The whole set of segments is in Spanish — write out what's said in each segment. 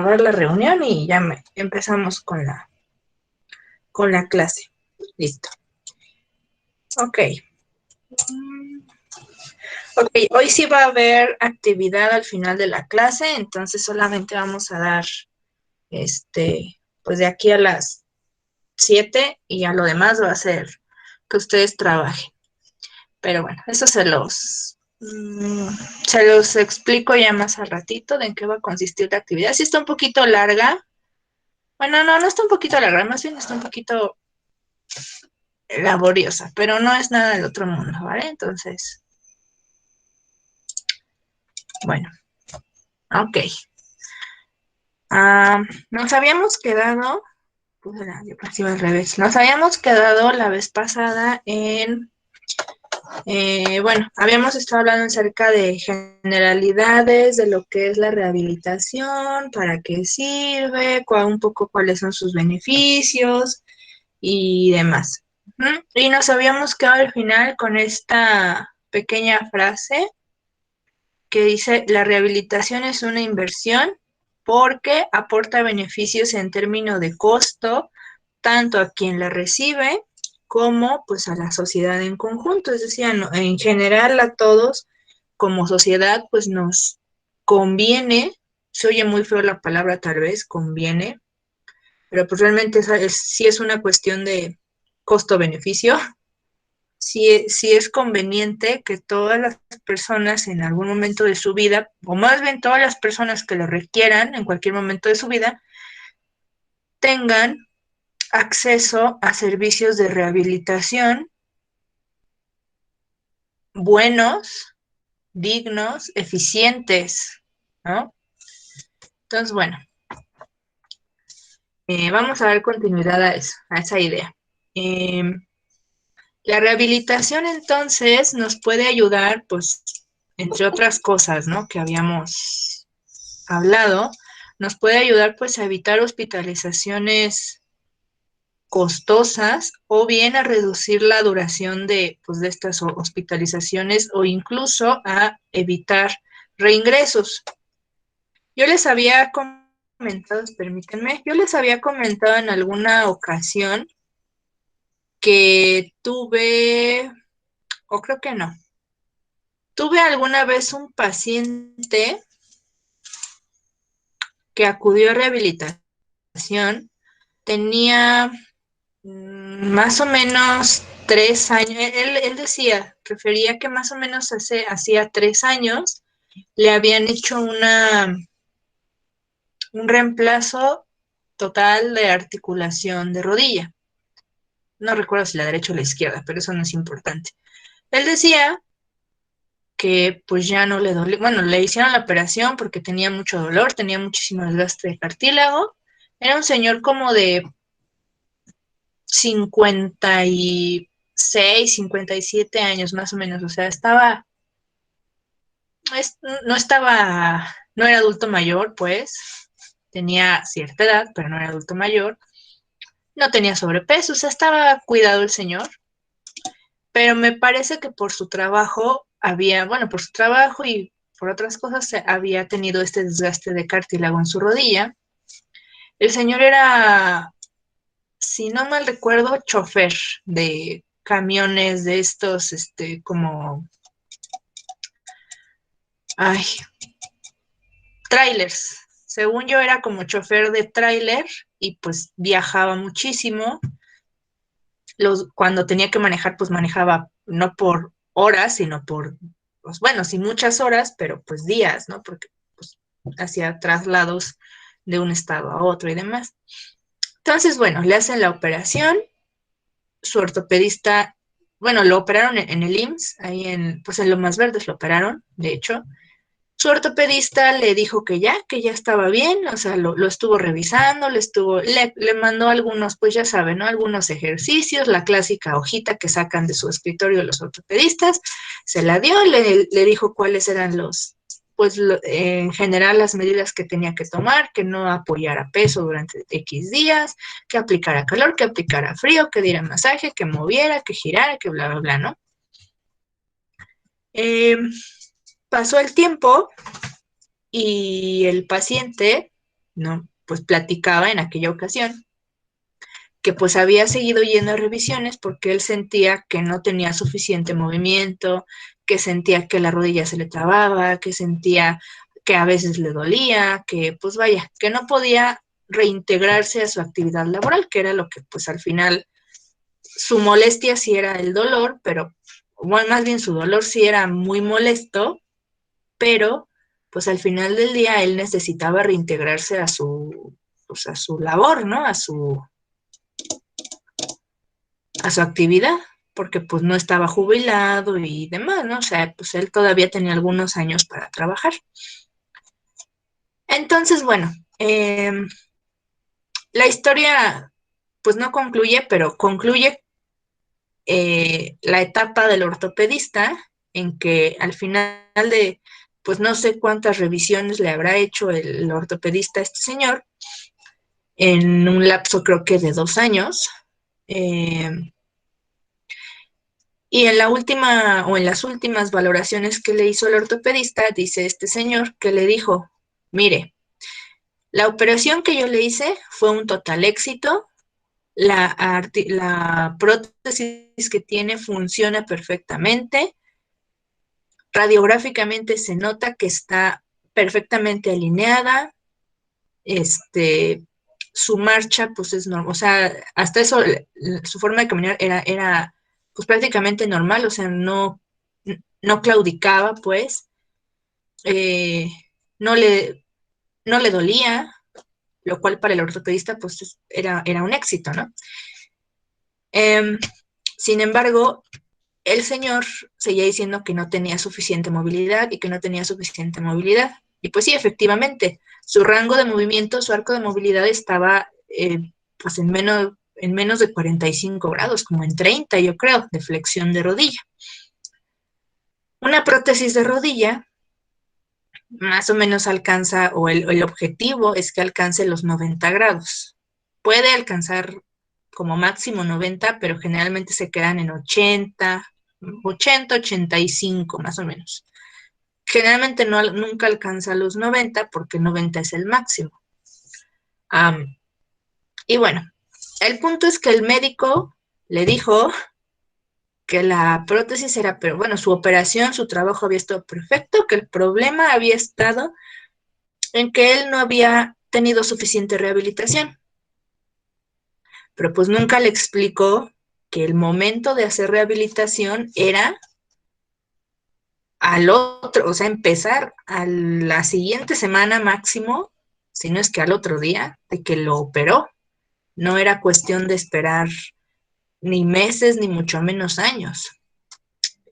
grabar la reunión y ya empezamos con la clase. Listo. Ok. Ok, hoy sí va a haber actividad al final de la clase, entonces solamente vamos a dar, pues de aquí a las 7 y a lo demás va a ser que ustedes trabajen. Pero bueno, eso se los explico ya más al ratito de en qué va a consistir la actividad. Sí está un poquito larga. Bueno, no está un poquito larga, más bien está un poquito laboriosa, pero no es nada del otro mundo, ¿vale? Entonces, bueno, ok. Nos habíamos quedado, puse la diapositiva al revés, nos habíamos quedado la vez pasada en, bueno, habíamos estado hablando acerca de generalidades, de lo que es la rehabilitación, para qué sirve, un poco cuáles son sus beneficios y demás. Y nos habíamos quedado al final con esta pequeña frase que dice, la rehabilitación es una inversión porque aporta beneficios en términos de costo, tanto a quien la recibe como pues a la sociedad en conjunto. Es decir, en general a todos como sociedad pues nos conviene, se oye muy feo la palabra tal vez, conviene, pero pues realmente sí es una cuestión de costo-beneficio. Si es conveniente que todas las personas en algún momento de su vida, o más bien todas las personas que lo requieran en cualquier momento de su vida, tengan acceso a servicios de rehabilitación buenos, dignos, eficientes, ¿no? Entonces, bueno, vamos a dar continuidad a eso, a esa idea. Eh, la rehabilitación entonces nos puede ayudar, pues, entre otras cosas, ¿no? Que habíamos hablado, nos puede ayudar pues a evitar hospitalizaciones costosas o bien a reducir la duración pues, de estas hospitalizaciones o incluso a evitar reingresos. Yo les había comentado, permítanme, yo les había comentado en alguna ocasión que tuve, o creo que no, tuve alguna vez un paciente que acudió a rehabilitación, tenía más o menos 3 años. Él decía, refería que más o menos hacía 3 años le habían hecho un reemplazo total de articulación de rodilla. No recuerdo si la derecha o la izquierda, pero eso no es importante. Él decía que pues ya no le dolía, bueno, le hicieron la operación porque tenía mucho dolor, tenía muchísimo desgaste de cartílago. Era un señor como de 56, 57 años más o menos, o sea, no estaba, no era adulto mayor, pues, tenía cierta edad, pero no era adulto mayor, no tenía sobrepeso, o sea, estaba cuidado el señor, pero me parece que por su trabajo bueno, por su trabajo y por otras cosas había tenido este desgaste de cartílago en su rodilla. El señor era, si no mal recuerdo, chofer de camiones de estos, como, ay, trailers. Según yo era como chofer de tráiler y pues viajaba muchísimo. Cuando tenía que manejar, pues manejaba no por horas, sino por, pues bueno, sí muchas horas, pero pues días, ¿no? Porque pues hacía traslados de un estado a otro y demás. Entonces, bueno, le hacen la operación, su ortopedista, bueno, lo operaron en el IMSS, ahí pues en Lomas Verdes lo operaron, de hecho. Su ortopedista le dijo que ya estaba bien, o sea, lo estuvo revisando, le mandó algunos, pues ya saben, ¿no? Algunos ejercicios, la clásica hojita que sacan de su escritorio los ortopedistas, se la dio, le dijo cuáles eran pues en general las medidas que tenía que tomar, que no apoyara peso durante X días, que aplicara calor, que aplicara frío, que diera masaje, que moviera, que girara, que bla, bla, bla, ¿no? Pasó el tiempo y el paciente ¿no? Pues platicaba en aquella ocasión que pues había seguido yendo a revisiones porque él sentía que no tenía suficiente movimiento, que sentía que la rodilla se le trababa, que sentía que a veces le dolía, que pues vaya, que no podía reintegrarse a su actividad laboral, que era lo que pues al final su molestia sí era el dolor, pero bueno, más bien su dolor sí era muy molesto, pero pues al final del día él necesitaba reintegrarse pues, a su labor, ¿no? A su actividad, porque pues no estaba jubilado y demás, ¿no? O sea, pues él todavía tenía algunos años para trabajar. Entonces, bueno, la historia pues no concluye, pero concluye la etapa del ortopedista en que al final de pues no sé cuántas revisiones le habrá hecho el ortopedista a este señor, en un lapso creo que de 2 años, eh, y en la última o en las últimas valoraciones que le hizo el ortopedista, dice este señor que le dijo, mire, la operación que yo le hice fue un total éxito, la prótesis que tiene funciona perfectamente, radiográficamente se nota que está perfectamente alineada, este, su marcha pues es normal, o sea, hasta eso, su forma de caminar era pues prácticamente normal, o sea, no claudicaba pues, eh, no le, no le dolía, lo cual para el ortopedista pues era un éxito, ¿no? Eh, Sin embargo, el señor seguía diciendo que no tenía suficiente movilidad y que no tenía suficiente movilidad. Y pues sí, efectivamente, su rango de movimiento, su arco de movilidad estaba pues en menos de 45 grados, como en 30, yo creo, de flexión de rodilla. Una prótesis de rodilla más o menos alcanza, o el objetivo es que alcance los 90 grados. Puede alcanzar como máximo 90, pero generalmente se quedan en 85 más o menos. Generalmente nunca alcanza los 90 porque 90 es el máximo. Um, y bueno, el punto es que el médico le dijo que la prótesis era, pero bueno, su operación, su trabajo había estado perfecto, que el problema había estado en que él no había tenido suficiente rehabilitación, pero pues nunca le explicó que el momento de hacer rehabilitación era al otro, o sea, empezar a la siguiente semana máximo, si no es que al otro día, de que lo operó. No era cuestión de esperar ni meses, ni mucho menos años.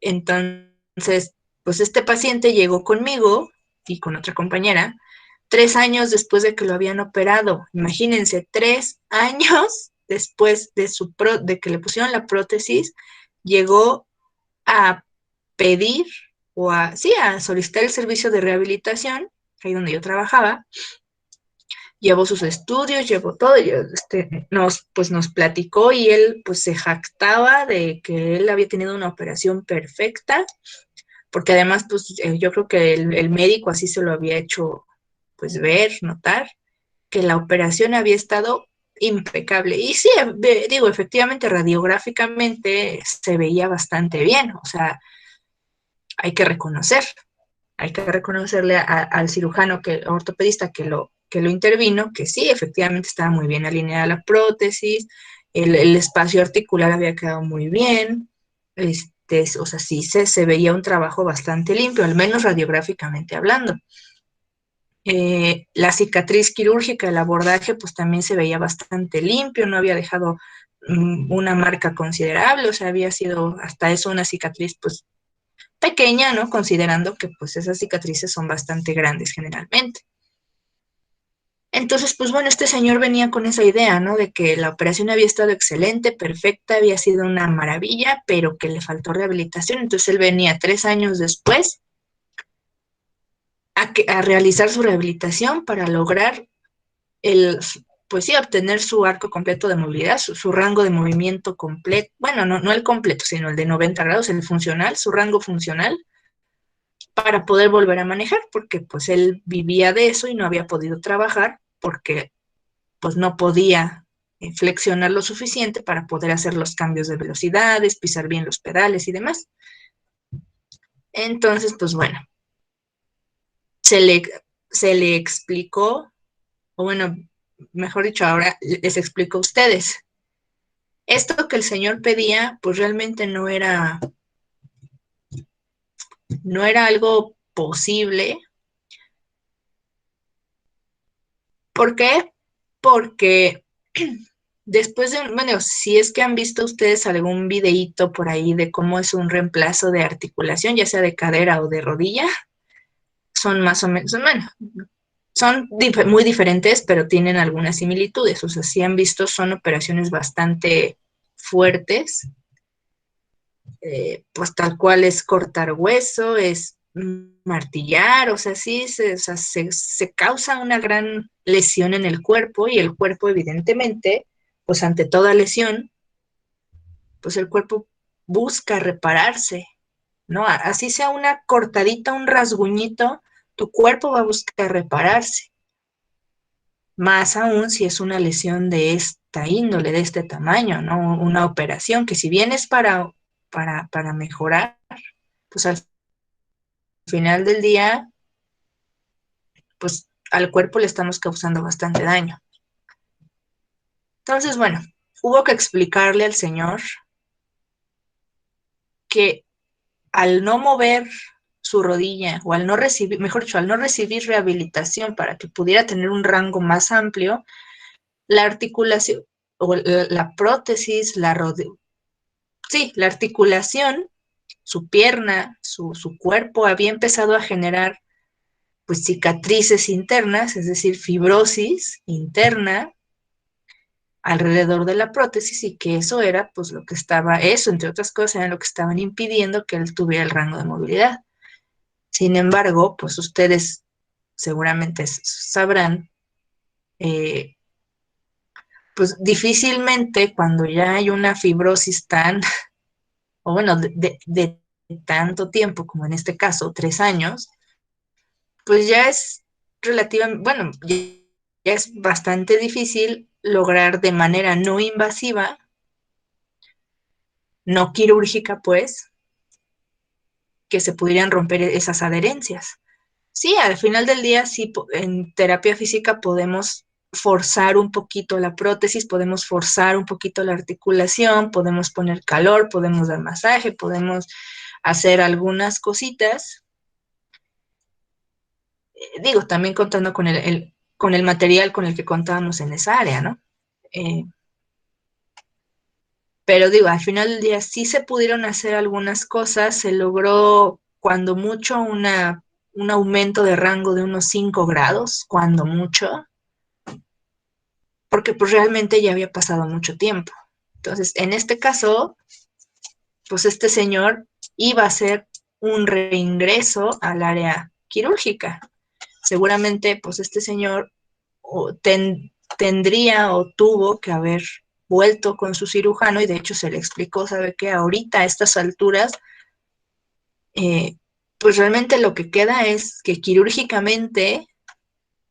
Entonces, pues este paciente llegó conmigo y con otra compañera 3 años después de que lo habían operado. Imagínense, 3 años después de que le pusieron la prótesis, llegó a pedir sí, a solicitar el servicio de rehabilitación, ahí donde yo trabajaba. Llevó sus estudios, llevó todo, y, pues nos platicó y él pues se jactaba de que él había tenido una operación perfecta, porque además pues yo creo que el médico así se lo había hecho pues ver, notar, que la operación había estado impecable. Y sí, digo, efectivamente radiográficamente se veía bastante bien, o sea, hay que reconocer, hay que reconocerle al cirujano, ortopedista que lo intervino, que sí, efectivamente estaba muy bien alineada la prótesis, el espacio articular había quedado muy bien, o sea, sí se veía un trabajo bastante limpio, al menos radiográficamente hablando. La cicatriz quirúrgica, el abordaje, pues también se veía bastante limpio, no había dejado una marca considerable, o sea, había sido hasta eso una cicatriz, pues pequeña, ¿no? Considerando que pues esas cicatrices son bastante grandes generalmente. Entonces, pues bueno, este señor venía con esa idea, ¿no? De que la operación había estado excelente, perfecta, había sido una maravilla, pero que le faltó rehabilitación. Entonces él venía 3 años después a realizar su rehabilitación para lograr pues sí, obtener su arco completo de movilidad, su rango de movimiento completo, bueno, no el completo, sino el de 90 grados, el funcional, su rango funcional, para poder volver a manejar, porque pues él vivía de eso y no había podido trabajar porque pues no podía flexionar lo suficiente para poder hacer los cambios de velocidades, pisar bien los pedales y demás. Entonces, pues bueno, se le, se le explicó, o bueno, mejor dicho, ahora les explico a ustedes. Esto que el señor pedía, pues realmente no era algo posible. ¿Por qué? Porque después de bueno, si es que han visto ustedes algún videíto por ahí de cómo es un reemplazo de articulación, ya sea de cadera o de rodilla, son más o menos, bueno, son muy diferentes, pero tienen algunas similitudes. O sea, si han visto, son operaciones bastante fuertes, pues tal cual es cortar hueso, es martillar, o sea, sí, se causa una gran lesión en el cuerpo y el cuerpo evidentemente, pues ante toda lesión, pues el cuerpo busca repararse, ¿no? Así sea una cortadita, un rasguñito, tu cuerpo va a buscar repararse. Más aún si es una lesión de esta índole, de este tamaño, ¿no? Una operación que si bien es para mejorar, pues al final del día, pues al cuerpo le estamos causando bastante daño. Entonces, bueno, hubo que explicarle al señor que al no mover su rodilla o al no recibir, mejor dicho, al no recibir rehabilitación para que pudiera tener un rango más amplio, la articulación o la prótesis, sí, la articulación, su pierna, su cuerpo había empezado a generar pues cicatrices internas, es decir, fibrosis interna alrededor de la prótesis y que eso era pues lo que estaba, eso entre otras cosas era lo que estaban impidiendo que él tuviera el rango de movilidad. Sin embargo, pues ustedes seguramente sabrán, eh, pues difícilmente cuando ya hay una fibrosis tan, o bueno, de tanto tiempo como en este caso, 3 años, pues ya es relativamente, bueno, ya es bastante difícil lograr de manera no invasiva, no quirúrgica, pues, que se pudieran romper esas adherencias. Sí, al final del día, sí, en terapia física podemos forzar un poquito la prótesis, podemos forzar un poquito la articulación, podemos poner calor, podemos dar masaje, podemos hacer algunas cositas. Digo, también contando con con el material con el que contábamos en esa área, ¿no? Eh, pero digo, al final del día sí se pudieron hacer algunas cosas, se logró cuando mucho un aumento de rango de unos 5 grados, cuando mucho, porque pues realmente ya había pasado mucho tiempo. Entonces, en este caso, pues este señor iba a hacer un reingreso al área quirúrgica. Seguramente, pues este señor tendría o tuvo que haber vuelto con su cirujano y de hecho se le explicó, sabe que ahorita a estas alturas, eh, pues realmente lo que queda es que quirúrgicamente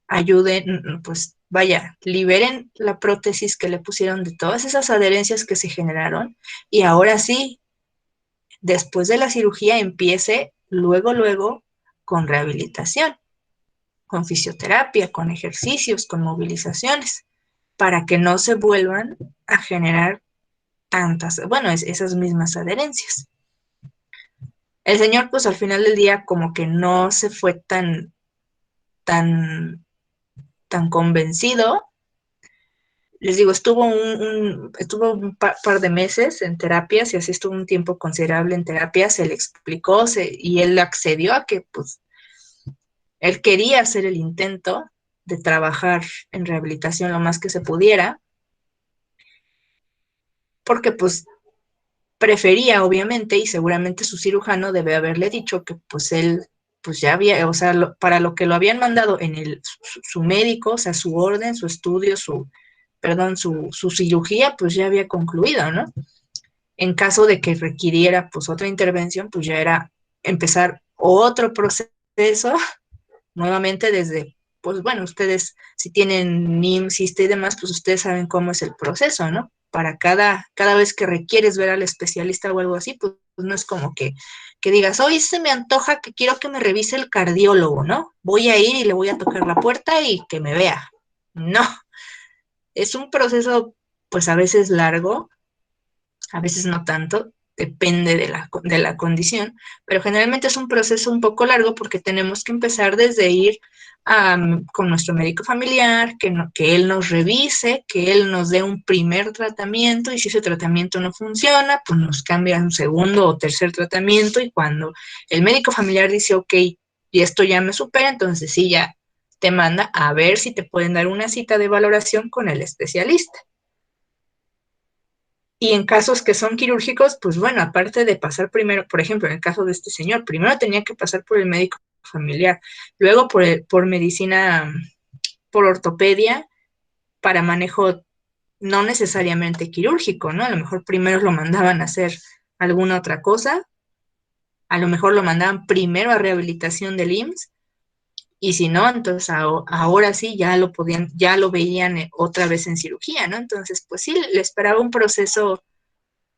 ayuden, pues vaya, liberen la prótesis que le pusieron de todas esas adherencias que se generaron y ahora sí, después de la cirugía empiece luego con rehabilitación, con fisioterapia, con ejercicios, con movilizaciones, para que no se vuelvan a generar tantas, bueno, esas mismas adherencias. El señor, pues al final del día, como que no se fue tan, tan convencido. Les digo, estuvo un par de meses en terapias y así estuvo un tiempo considerable en terapia, se le explicó y él accedió a que pues él quería hacer el intento de trabajar en rehabilitación lo más que se pudiera, porque pues prefería obviamente y seguramente su cirujano debe haberle dicho que pues él pues ya había, o sea, para lo que lo habían mandado en su médico, o sea, su orden, su estudio, perdón, su cirugía, pues ya había concluido, ¿no? En caso de que requiriera pues otra intervención, pues ya era empezar otro proceso nuevamente desde pues bueno, ustedes si tienen IMSS y demás, pues ustedes saben cómo es el proceso, ¿no? Para cada vez que requieres ver al especialista o algo así, pues no es como que digas, hoy se me antoja que quiero que me revise el cardiólogo, ¿no? Voy a ir y le voy a tocar la puerta y que me vea. No, es un proceso pues a veces largo, a veces no tanto, depende de la condición, pero generalmente es un proceso un poco largo porque tenemos que empezar desde ir con nuestro médico familiar, que él nos revise, que él nos dé un primer tratamiento y si ese tratamiento no funciona, pues nos cambia un segundo o tercer tratamiento y cuando el médico familiar dice, ok, y esto ya me supera, entonces sí, ya te manda a ver si te pueden dar una cita de valoración con el especialista. Y en casos que son quirúrgicos, pues bueno, aparte de pasar primero, por ejemplo, en el caso de este señor, primero tenía que pasar por el médico familiar, luego por medicina, por ortopedia, para manejo no necesariamente quirúrgico, ¿no? A lo mejor primero lo mandaban a hacer alguna otra cosa, a lo mejor lo mandaban primero a rehabilitación del IMSS, y si no, entonces ahora sí ya lo podían, ya lo veían otra vez en cirugía, ¿no? Entonces, pues sí, le esperaba un proceso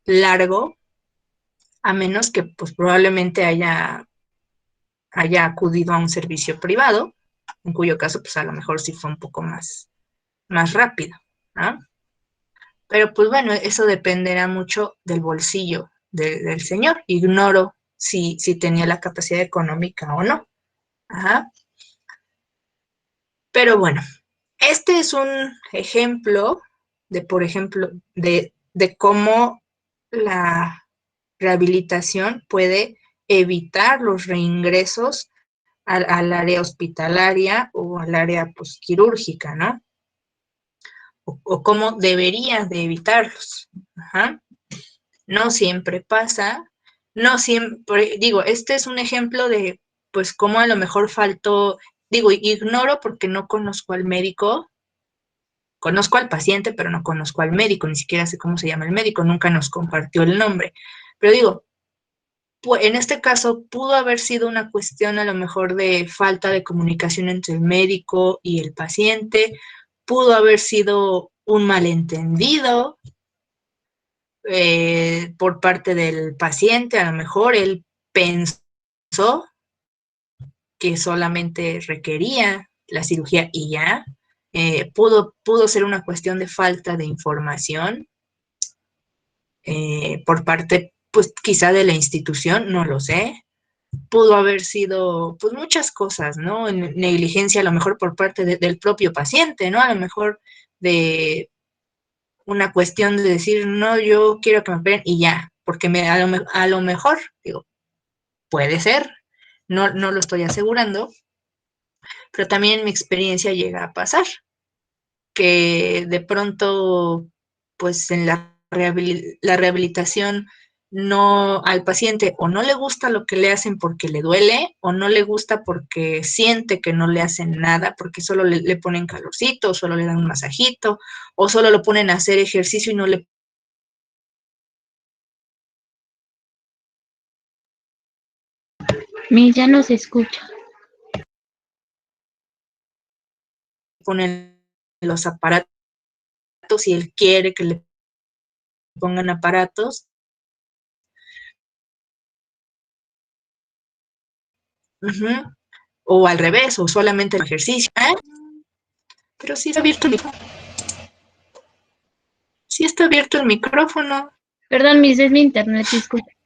largo, a menos que pues probablemente haya acudido a un servicio privado, en cuyo caso pues a lo mejor sí fue un poco más rápido, ¿no? Pero pues bueno, eso dependerá mucho del bolsillo del señor. Ignoro si tenía la capacidad económica o no. Ajá. Pero bueno, este es un ejemplo por ejemplo, de cómo la rehabilitación puede evitar los reingresos al área hospitalaria o al área pues, quirúrgica, ¿no? O cómo deberías de evitarlos. Ajá. No siempre pasa, no siempre, digo, este es un ejemplo de, pues, cómo a lo mejor faltó, digo, ignoro porque no conozco al médico, conozco al paciente, pero no conozco al médico, ni siquiera sé cómo se llama el médico, nunca nos compartió el nombre. Pero digo, en este caso pudo haber sido una cuestión a lo mejor de falta de comunicación entre el médico y el paciente, pudo haber sido un malentendido por parte del paciente, a lo mejor él pensó que solamente requería la cirugía y ya, pudo ser una cuestión de falta de información por parte, pues quizá de la institución, no lo sé, pudo haber sido, pues, muchas cosas, ¿no? Negligencia a lo mejor por parte del propio paciente, ¿no? A lo mejor de una cuestión de decir, no, yo quiero que me operen y ya, porque a lo mejor, digo, puede ser, no lo estoy asegurando, pero también en mi experiencia llega a pasar, que de pronto, pues en la rehabilitación no al paciente o no le gusta lo que le hacen porque le duele o no le gusta porque siente que no le hacen nada, porque solo le ponen calorcito, o solo le dan un masajito o solo lo ponen a hacer ejercicio y no le Mi ya no se escucha. ponen los aparatos y él quiere que le pongan aparatos. Uh-huh. O al revés, o solamente el ejercicio. Pero sí está abierto el micrófono. Sí está abierto el micrófono. Perdón, Miss, es mi internet, disculpe.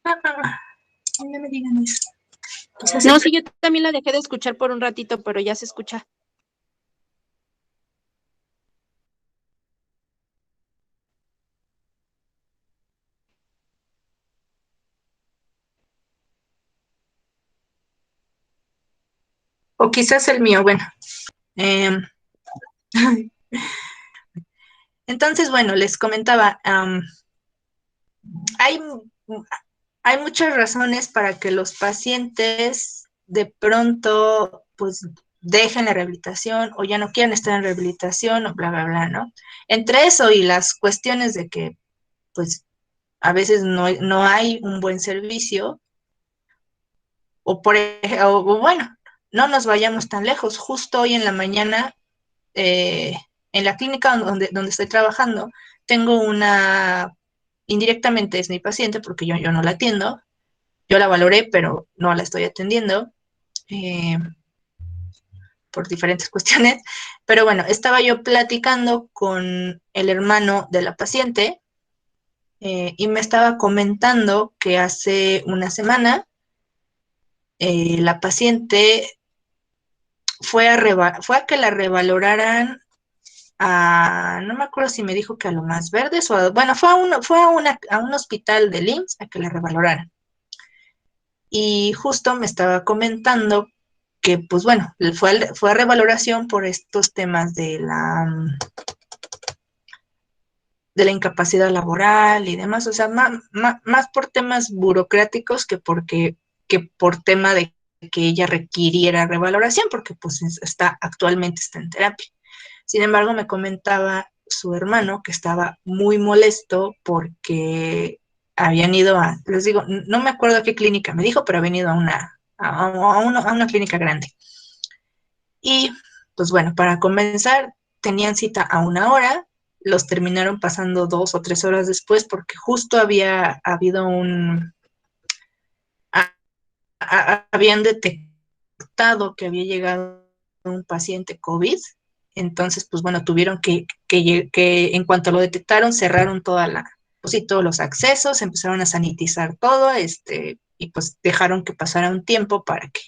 No me digan eso. No, sí, yo también la dejé de escuchar por un ratito, pero ya se escucha. O quizás el mío, bueno. Entonces, bueno, les comentaba, hay, hay muchas razones para que los pacientes de pronto, pues, dejen la rehabilitación o ya no quieran estar en rehabilitación o bla, bla, bla, ¿no? Entre eso y las cuestiones de que, pues, a veces no hay un buen servicio o bueno, no nos vayamos tan lejos. Justo hoy en la mañana, en la clínica donde estoy trabajando, tengo indirectamente es mi paciente porque yo no la atiendo, yo la valoré, pero no la estoy atendiendo por diferentes cuestiones. Pero bueno, estaba yo platicando con el hermano de la paciente y me estaba comentando que hace una semana la paciente fue a que la revaloraran no me acuerdo si me dijo que a lo más verdes bueno, a un hospital del IMSS a que la revaloraran. Y justo me estaba comentando que, pues bueno, fue a revaloración por estos temas de la incapacidad laboral y demás, o sea, más por temas burocráticos que por tema de que ella requiriera revaloración, porque pues actualmente está en terapia. Sin embargo, me comentaba su hermano que estaba muy molesto porque habían ido les digo, no me acuerdo a qué clínica me dijo, pero habían ido a una clínica grande. Y pues bueno, para comenzar, tenían cita a 1 hora, los terminaron pasando 2 o 3 horas después porque justo había habido habían detectado que había llegado un paciente COVID. Entonces, pues bueno, tuvieron que en cuanto lo detectaron, cerraron pues sí, todos los accesos, empezaron a sanitizar todo, y pues dejaron que pasara un tiempo para que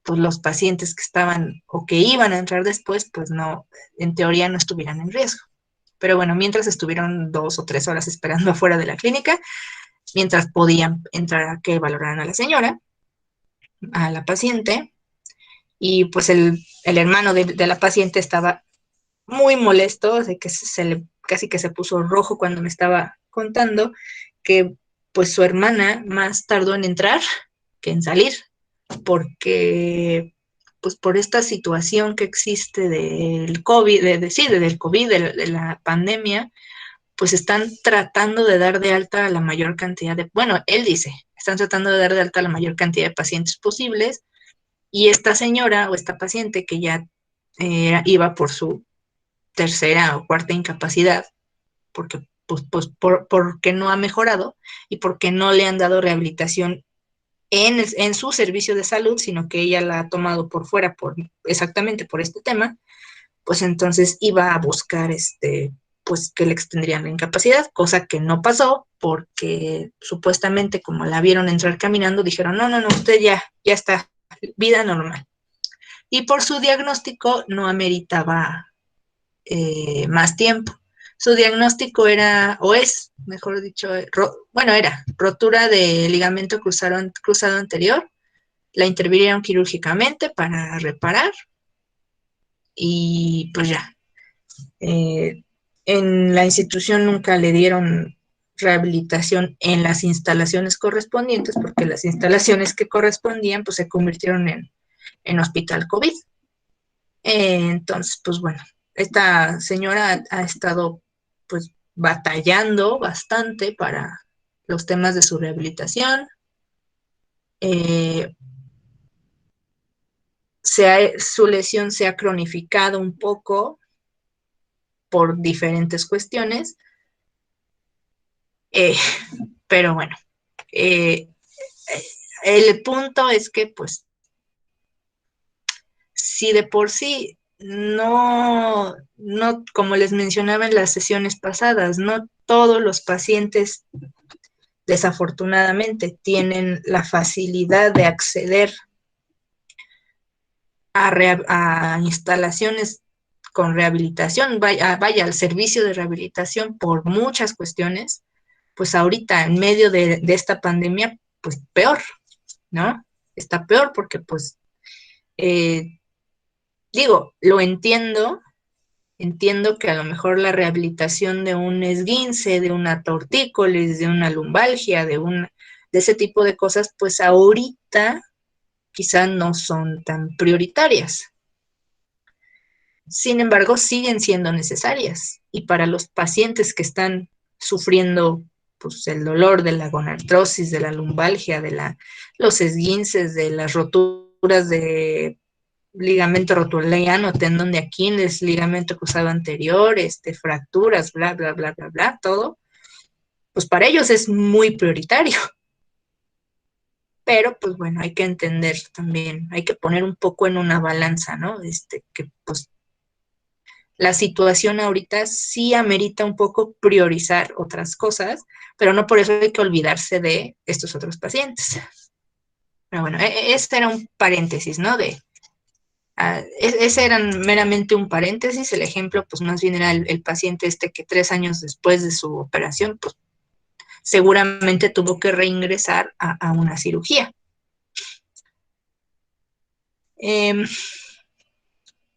pues los pacientes que estaban o que iban a entrar después, pues no, en teoría no estuvieran en riesgo. Pero bueno, mientras estuvieron 2 o 3 horas esperando afuera de la clínica, mientras podían entrar a que valoraran a la señora, a la paciente, y pues el hermano de la paciente estaba muy molesto, de que casi que se puso rojo cuando me estaba contando que pues su hermana más tardó en entrar que en salir, porque pues por esta situación que existe del COVID, del COVID, de la pandemia, pues están tratando de dar de alta a la mayor cantidad bueno, él dice, están tratando de dar de alta a la mayor cantidad de pacientes posibles, y esta señora o esta paciente que ya iba por su tercera o cuarta incapacidad, porque no ha mejorado y porque no le han dado rehabilitación en su servicio de salud, sino que ella la ha tomado por fuera exactamente por este tema, pues entonces iba a buscar pues que le extendrían la incapacidad, cosa que no pasó porque supuestamente como la vieron entrar caminando, dijeron, no, usted ya está, vida normal. Y por su diagnóstico no ameritaba más tiempo. Su diagnóstico era, o es, mejor dicho, era rotura de ligamento cruzado anterior. La intervinieron quirúrgicamente para reparar y pues ya. En la institución nunca le dieron rehabilitación en las instalaciones correspondientes porque las instalaciones que correspondían pues se convirtieron en hospital COVID. Entonces, pues bueno, esta señora ha estado pues batallando bastante para los temas de su rehabilitación. Su lesión se ha cronificado un poco por diferentes cuestiones, pero bueno, el punto es que pues si de por sí no, como les mencionaba en las sesiones pasadas, no todos los pacientes desafortunadamente tienen la facilidad de acceder a instalaciones con rehabilitación, vaya al servicio de rehabilitación por muchas cuestiones, pues ahorita en medio de esta pandemia, pues peor, ¿no? Está peor porque pues lo entiendo que a lo mejor la rehabilitación de un esguince, de una tortícolis, de una lumbalgia, de ese tipo de cosas, pues ahorita quizás no son tan prioritarias. Sin embargo, siguen siendo necesarias. Y para los pacientes que están sufriendo pues, el dolor de la gonartrosis, de la lumbalgia, los esguinces, de las roturas de ligamento rotuliano, tendón de Aquiles, ligamento cruzado anterior, fracturas, bla, bla, bla, bla, bla, todo, pues para ellos es muy prioritario. Pero, pues bueno, hay que entender también, hay que poner un poco en una balanza, ¿no? Que pues la situación ahorita sí amerita un poco priorizar otras cosas, pero no por eso hay que olvidarse de estos otros pacientes. Pero bueno, este era un paréntesis, ¿no? Ese era meramente un paréntesis, el ejemplo pues más bien era el paciente que 3 años después de su operación, pues seguramente tuvo que reingresar a una cirugía.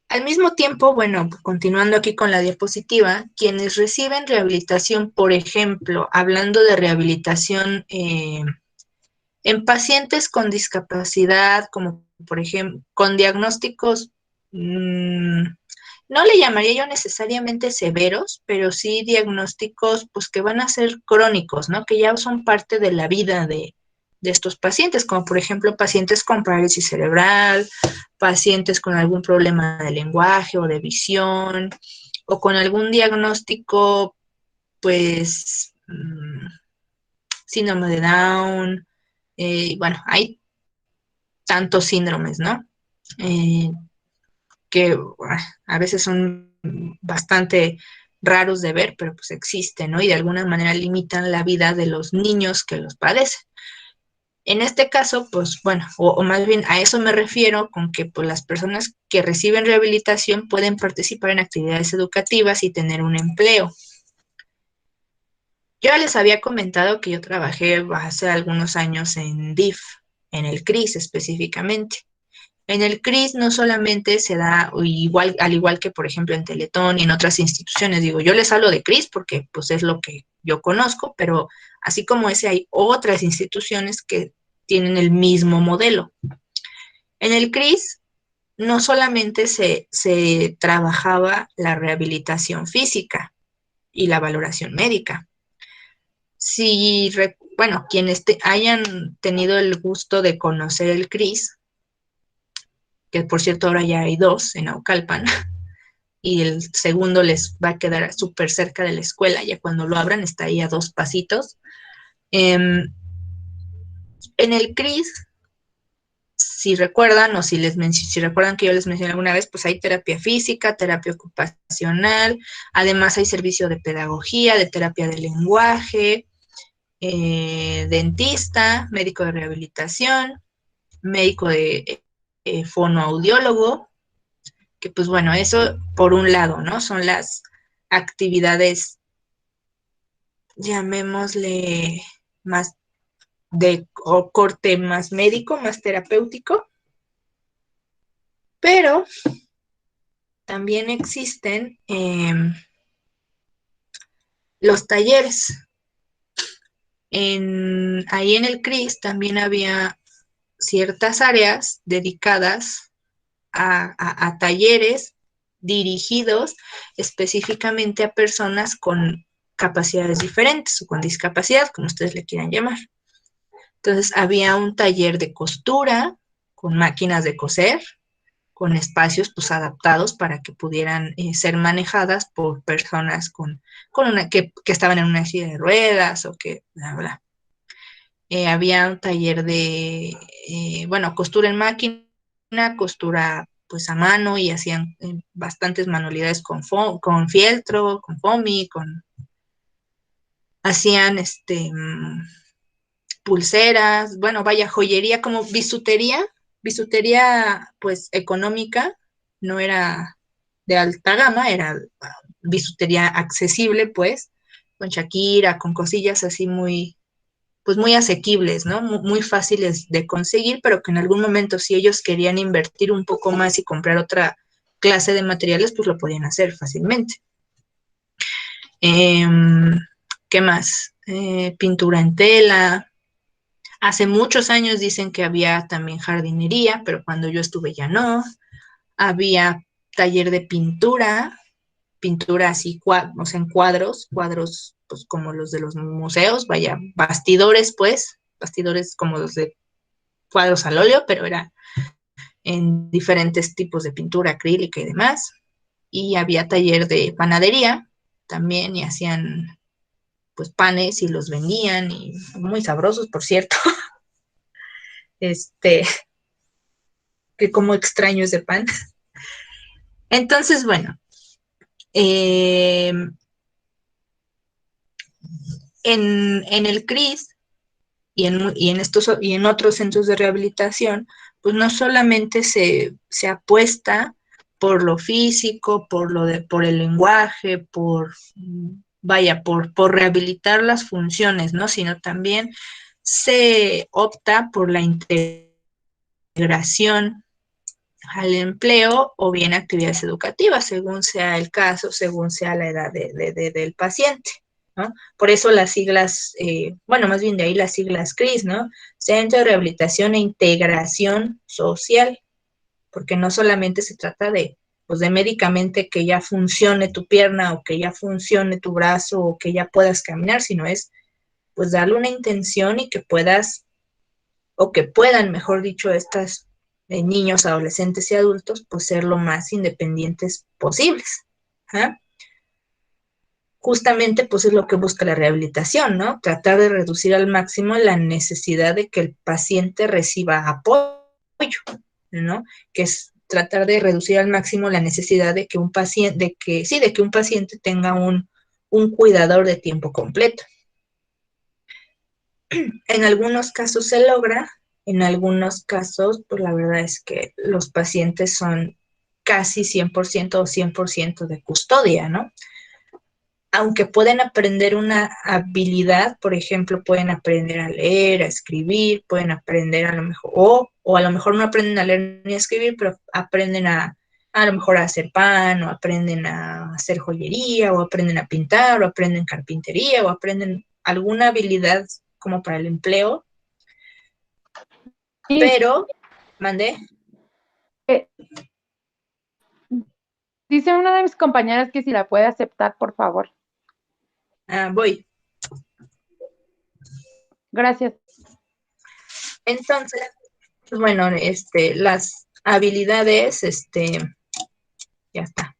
Al mismo tiempo, bueno, continuando aquí con la diapositiva, quienes reciben rehabilitación, por ejemplo, hablando de rehabilitación en pacientes con discapacidad, como por ejemplo, con diagnósticos, no le llamaría yo necesariamente severos, pero sí diagnósticos pues que van a ser crónicos, ¿no? Que ya son parte de la vida de estos pacientes, como por ejemplo pacientes con parálisis cerebral, pacientes con algún problema de lenguaje o de visión, o con algún diagnóstico, pues, síndrome de Down, bueno, hay tantos síndromes, ¿no? Que a veces son bastante raros de ver, pero pues existen, ¿no? Y de alguna manera limitan la vida de los niños que los padecen. En este caso, pues bueno, o más bien a eso me refiero con que pues, las personas que reciben rehabilitación pueden participar en actividades educativas y tener un empleo. Yo les había comentado que yo trabajé hace algunos años en DIF, en el CRIS específicamente. En el CRIS no solamente se da, igual, al igual que por ejemplo en Teletón y en otras instituciones, digo, yo les hablo de CRIS porque pues es lo que yo conozco, pero así como ese hay otras instituciones que tienen el mismo modelo. En el CRIS no solamente se trabajaba la rehabilitación física y la valoración médica. Si, bueno, quienes hayan tenido el gusto de conocer el CRIS, que por cierto ahora ya hay 2 en Naucalpan, y el segundo les va a quedar súper cerca de la escuela, ya cuando lo abran está ahí a 2 pasitos. En el CRIS, si recuerdan o si recuerdan que yo les mencioné alguna vez, pues hay terapia física, terapia ocupacional, además hay servicio de pedagogía, de terapia de lenguaje, dentista, médico de rehabilitación, médico de fonoaudiólogo, que pues bueno, eso por un lado, ¿no? Son las actividades, llamémosle, más de corte más médico, más terapéutico, pero también existen los talleres. Ahí en el CRIS también había ciertas áreas dedicadas a talleres dirigidos específicamente a personas con capacidades diferentes o con discapacidad, como ustedes le quieran llamar. Entonces había un taller de costura con máquinas de coser, con espacios pues adaptados para que pudieran ser manejadas por personas que estaban en una silla de ruedas o que bla, bla. Había un taller de, bueno, costura en máquina, costura pues a mano y hacían bastantes manualidades con fieltro, con foamy, hacían pulseras, bueno, vaya, joyería como bisutería pues económica, no era de alta gama, era bisutería accesible pues, con Shakira, con cosillas así pues muy asequibles, ¿no? Muy fáciles de conseguir, pero que en algún momento si ellos querían invertir un poco más y comprar otra clase de materiales, pues lo podían hacer fácilmente. ¿Qué más? Pintura en tela. Hace muchos años dicen que había también jardinería, pero cuando yo estuve ya no. Había taller de pintura así, o sea, en cuadros pues como los de los museos, vaya, bastidores como los de cuadros al óleo, pero era en diferentes tipos de pintura acrílica y demás. Y había taller de panadería también, y hacían pues panes y los vendían, y muy sabrosos, por cierto. Este, que como extraño ese pan. Entonces, bueno, en el CRIS y en otros centros de rehabilitación, pues no solamente se apuesta por lo físico, por el lenguaje, por rehabilitar las funciones, ¿no? Sino también se opta por la integración al empleo o bien actividades educativas, según sea el caso, según sea la edad del paciente, ¿no? Por eso las siglas, bueno, más bien de ahí las siglas CRIS, ¿no? Centro de Rehabilitación e Integración Social, porque no solamente se trata pues de médicamente que ya funcione tu pierna o que ya funcione tu brazo o que ya puedas caminar, sino es pues darle una intención y que puedas, o que puedan, mejor dicho, estas niños, adolescentes y adultos, pues ser lo más independientes posibles. ¿Ah? Justamente, pues es lo que busca la rehabilitación, ¿no? Tratar de reducir al máximo la necesidad de que el paciente reciba apoyo, ¿no? Que es tratar de reducir al máximo la necesidad de que un paciente, de que un paciente tenga un cuidador de tiempo completo. En algunos casos se logra, en algunos casos, pues la verdad es que los pacientes son casi 100% o 100% de custodia, ¿no? Aunque pueden aprender una habilidad, por ejemplo, pueden aprender a leer, a escribir, pueden aprender a lo mejor, o a lo mejor no aprenden a leer ni a escribir, pero aprenden a lo mejor a hacer pan, o aprenden a hacer joyería, o aprenden a pintar, o aprenden carpintería, o aprenden alguna habilidad como para el empleo, Sí, pero, mandé, dice una de mis compañeras que si la puede aceptar, por favor. voy. Gracias. Entonces, pues bueno, las habilidades, ya está.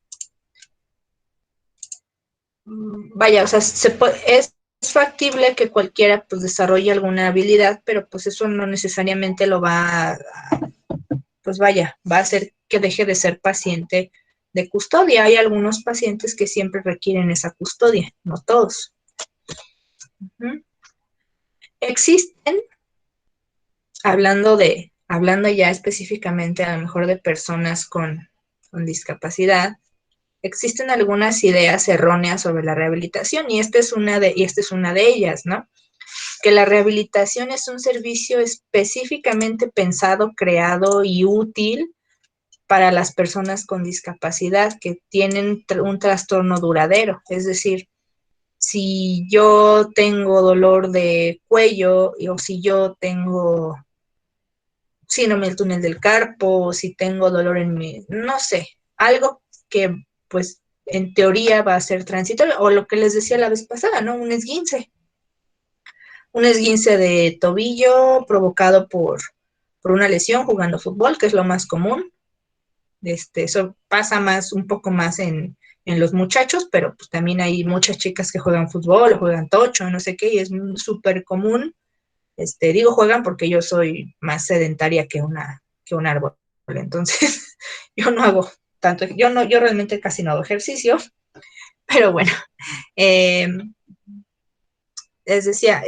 Vaya, o sea, es factible que cualquiera pues desarrolle alguna habilidad, pero pues eso no necesariamente lo va a, pues vaya, va a hacer que deje de ser paciente de custodia. Hay algunos pacientes que siempre requieren esa custodia, no todos. Existen, hablando ya específicamente a lo mejor de personas con discapacidad, existen algunas ideas erróneas sobre la rehabilitación, y esta es una de ellas, ¿no? Que la rehabilitación es un servicio específicamente pensado, creado y útil para las personas con discapacidad que tienen un trastorno duradero. Es decir, si yo tengo dolor de cuello o si yo tengo síndrome del túnel del carpo, o si tengo dolor en mi, no sé, algo que pues en teoría va a ser transitorio, o lo que les decía la vez pasada, ¿no? Un esguince de tobillo provocado por una lesión jugando fútbol, que es lo más común. Eso pasa un poco más en los muchachos, pero pues también hay muchas chicas que juegan fútbol, o juegan tocho, no sé qué, y es súper común. Digo juegan porque yo soy más sedentaria que un árbol, entonces yo no hago tanto, yo realmente casi no hago ejercicio, pero bueno, les decía,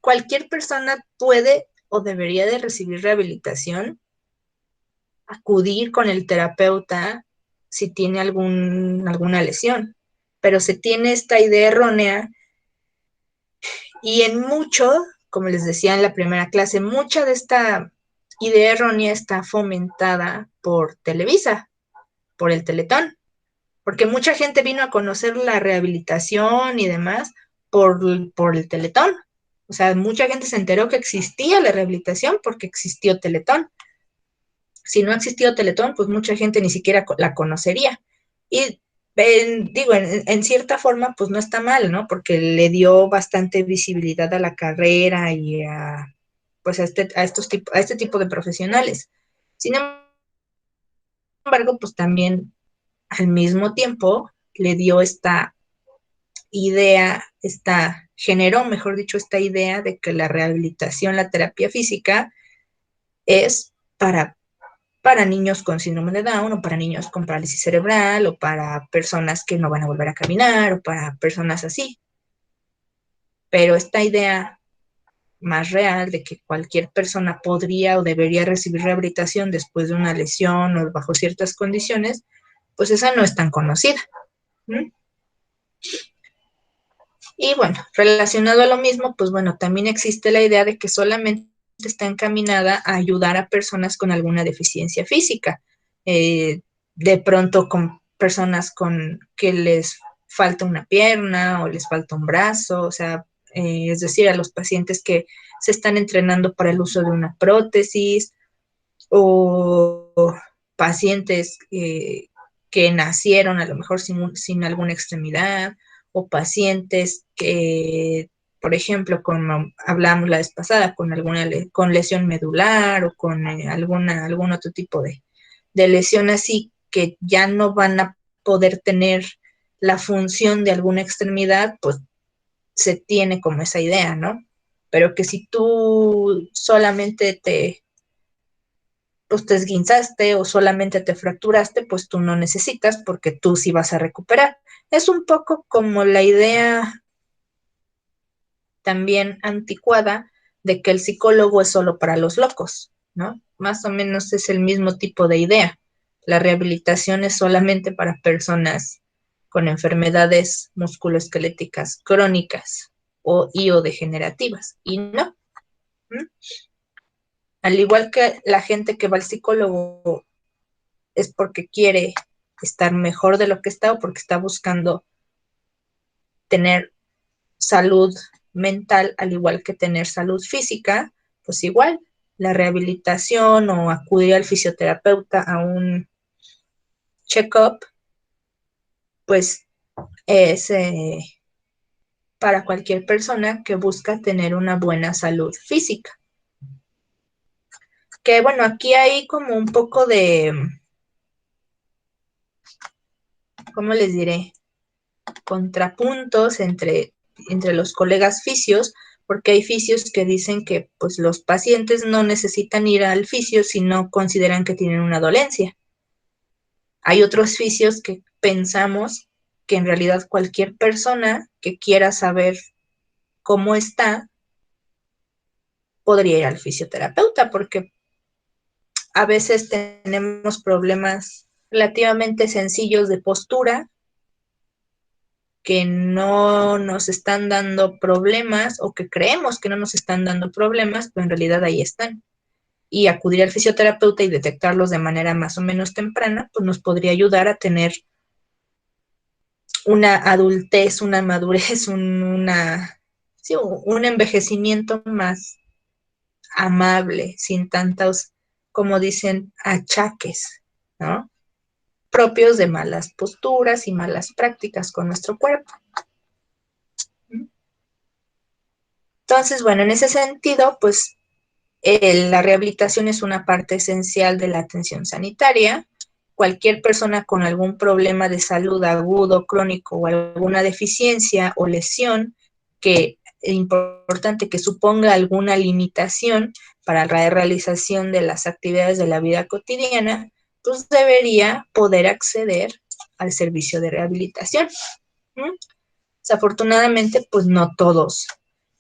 cualquier persona puede o debería de recibir rehabilitación, acudir con el terapeuta si tiene alguna lesión, pero se tiene esta idea errónea, y en mucho, como les decía en la primera clase, mucha de esta idea errónea está fomentada por Televisa, por el Teletón, porque mucha gente vino a conocer la rehabilitación y demás por el Teletón. O sea, mucha gente se enteró que existía la rehabilitación porque existió Teletón. Si no existió Teletón, pues mucha gente ni siquiera la conocería. Y digo, en cierta forma, pues no está mal, ¿no? Porque le dio bastante visibilidad a la carrera y pues a este tipo de profesionales. Sin embargo, pues también al mismo tiempo le dio esta idea, generó, mejor dicho, esta idea de que la rehabilitación, la terapia física es para niños con síndrome de Down o para niños con parálisis cerebral o para personas que no van a volver a caminar o para personas así. Pero esta idea más real de que cualquier persona podría o debería recibir rehabilitación después de una lesión o bajo ciertas condiciones, pues esa no es tan conocida. ¿Mm? Y bueno, relacionado a lo mismo, pues bueno, también existe la idea de que solamente está encaminada a ayudar a personas con alguna deficiencia física. De pronto con personas con que les falta una pierna o les falta un brazo, o sea, es decir, a los pacientes que se están entrenando para el uso de una prótesis o pacientes que nacieron a lo mejor sin alguna extremidad o pacientes que, por ejemplo, como hablamos la vez pasada, con lesión medular o con algún otro tipo de lesión así que ya no van a poder tener la función de alguna extremidad, pues se tiene como esa idea, ¿no? Pero que si tú solamente pues te esguinzaste o solamente te fracturaste, pues tú no necesitas porque tú sí vas a recuperar. Es un poco como la idea también anticuada de que el psicólogo es solo para los locos, ¿no? Más o menos es el mismo tipo de idea. La rehabilitación es solamente para personas con enfermedades musculoesqueléticas crónicas o degenerativas, y no. ¿Mm? Al igual que la gente que va al psicólogo es porque quiere estar mejor de lo que está o porque está buscando tener salud mental al igual que tener salud física, pues igual la rehabilitación o acudir al fisioterapeuta a un check-up, pues es para cualquier persona que busca tener una buena salud física. Que bueno, aquí hay como un poco de, ¿cómo les diré? Contrapuntos entre los colegas fisios, porque hay fisios que dicen que pues los pacientes no necesitan ir al fisio si no consideran que tienen una dolencia. Hay otros fisios que pensamos que en realidad cualquier persona que quiera saber cómo está podría ir al fisioterapeuta, porque a veces tenemos problemas relativamente sencillos de postura que no nos están dando problemas o que creemos que no nos están dando problemas, pero en realidad ahí están. Y acudir al fisioterapeuta y detectarlos de manera más o menos temprana, pues nos podría ayudar a tener una adultez, una madurez, sí, un envejecimiento más amable, sin tantos, como dicen, achaques, ¿no? Propios de malas posturas y malas prácticas con nuestro cuerpo. Entonces, bueno, en ese sentido, pues la rehabilitación es una parte esencial de la atención sanitaria. Cualquier persona con algún problema de salud agudo, crónico o alguna deficiencia o lesión que es importante que suponga alguna limitación para la realización de las actividades de la vida cotidiana, pues debería poder acceder al servicio de rehabilitación. Desafortunadamente, pues no todos,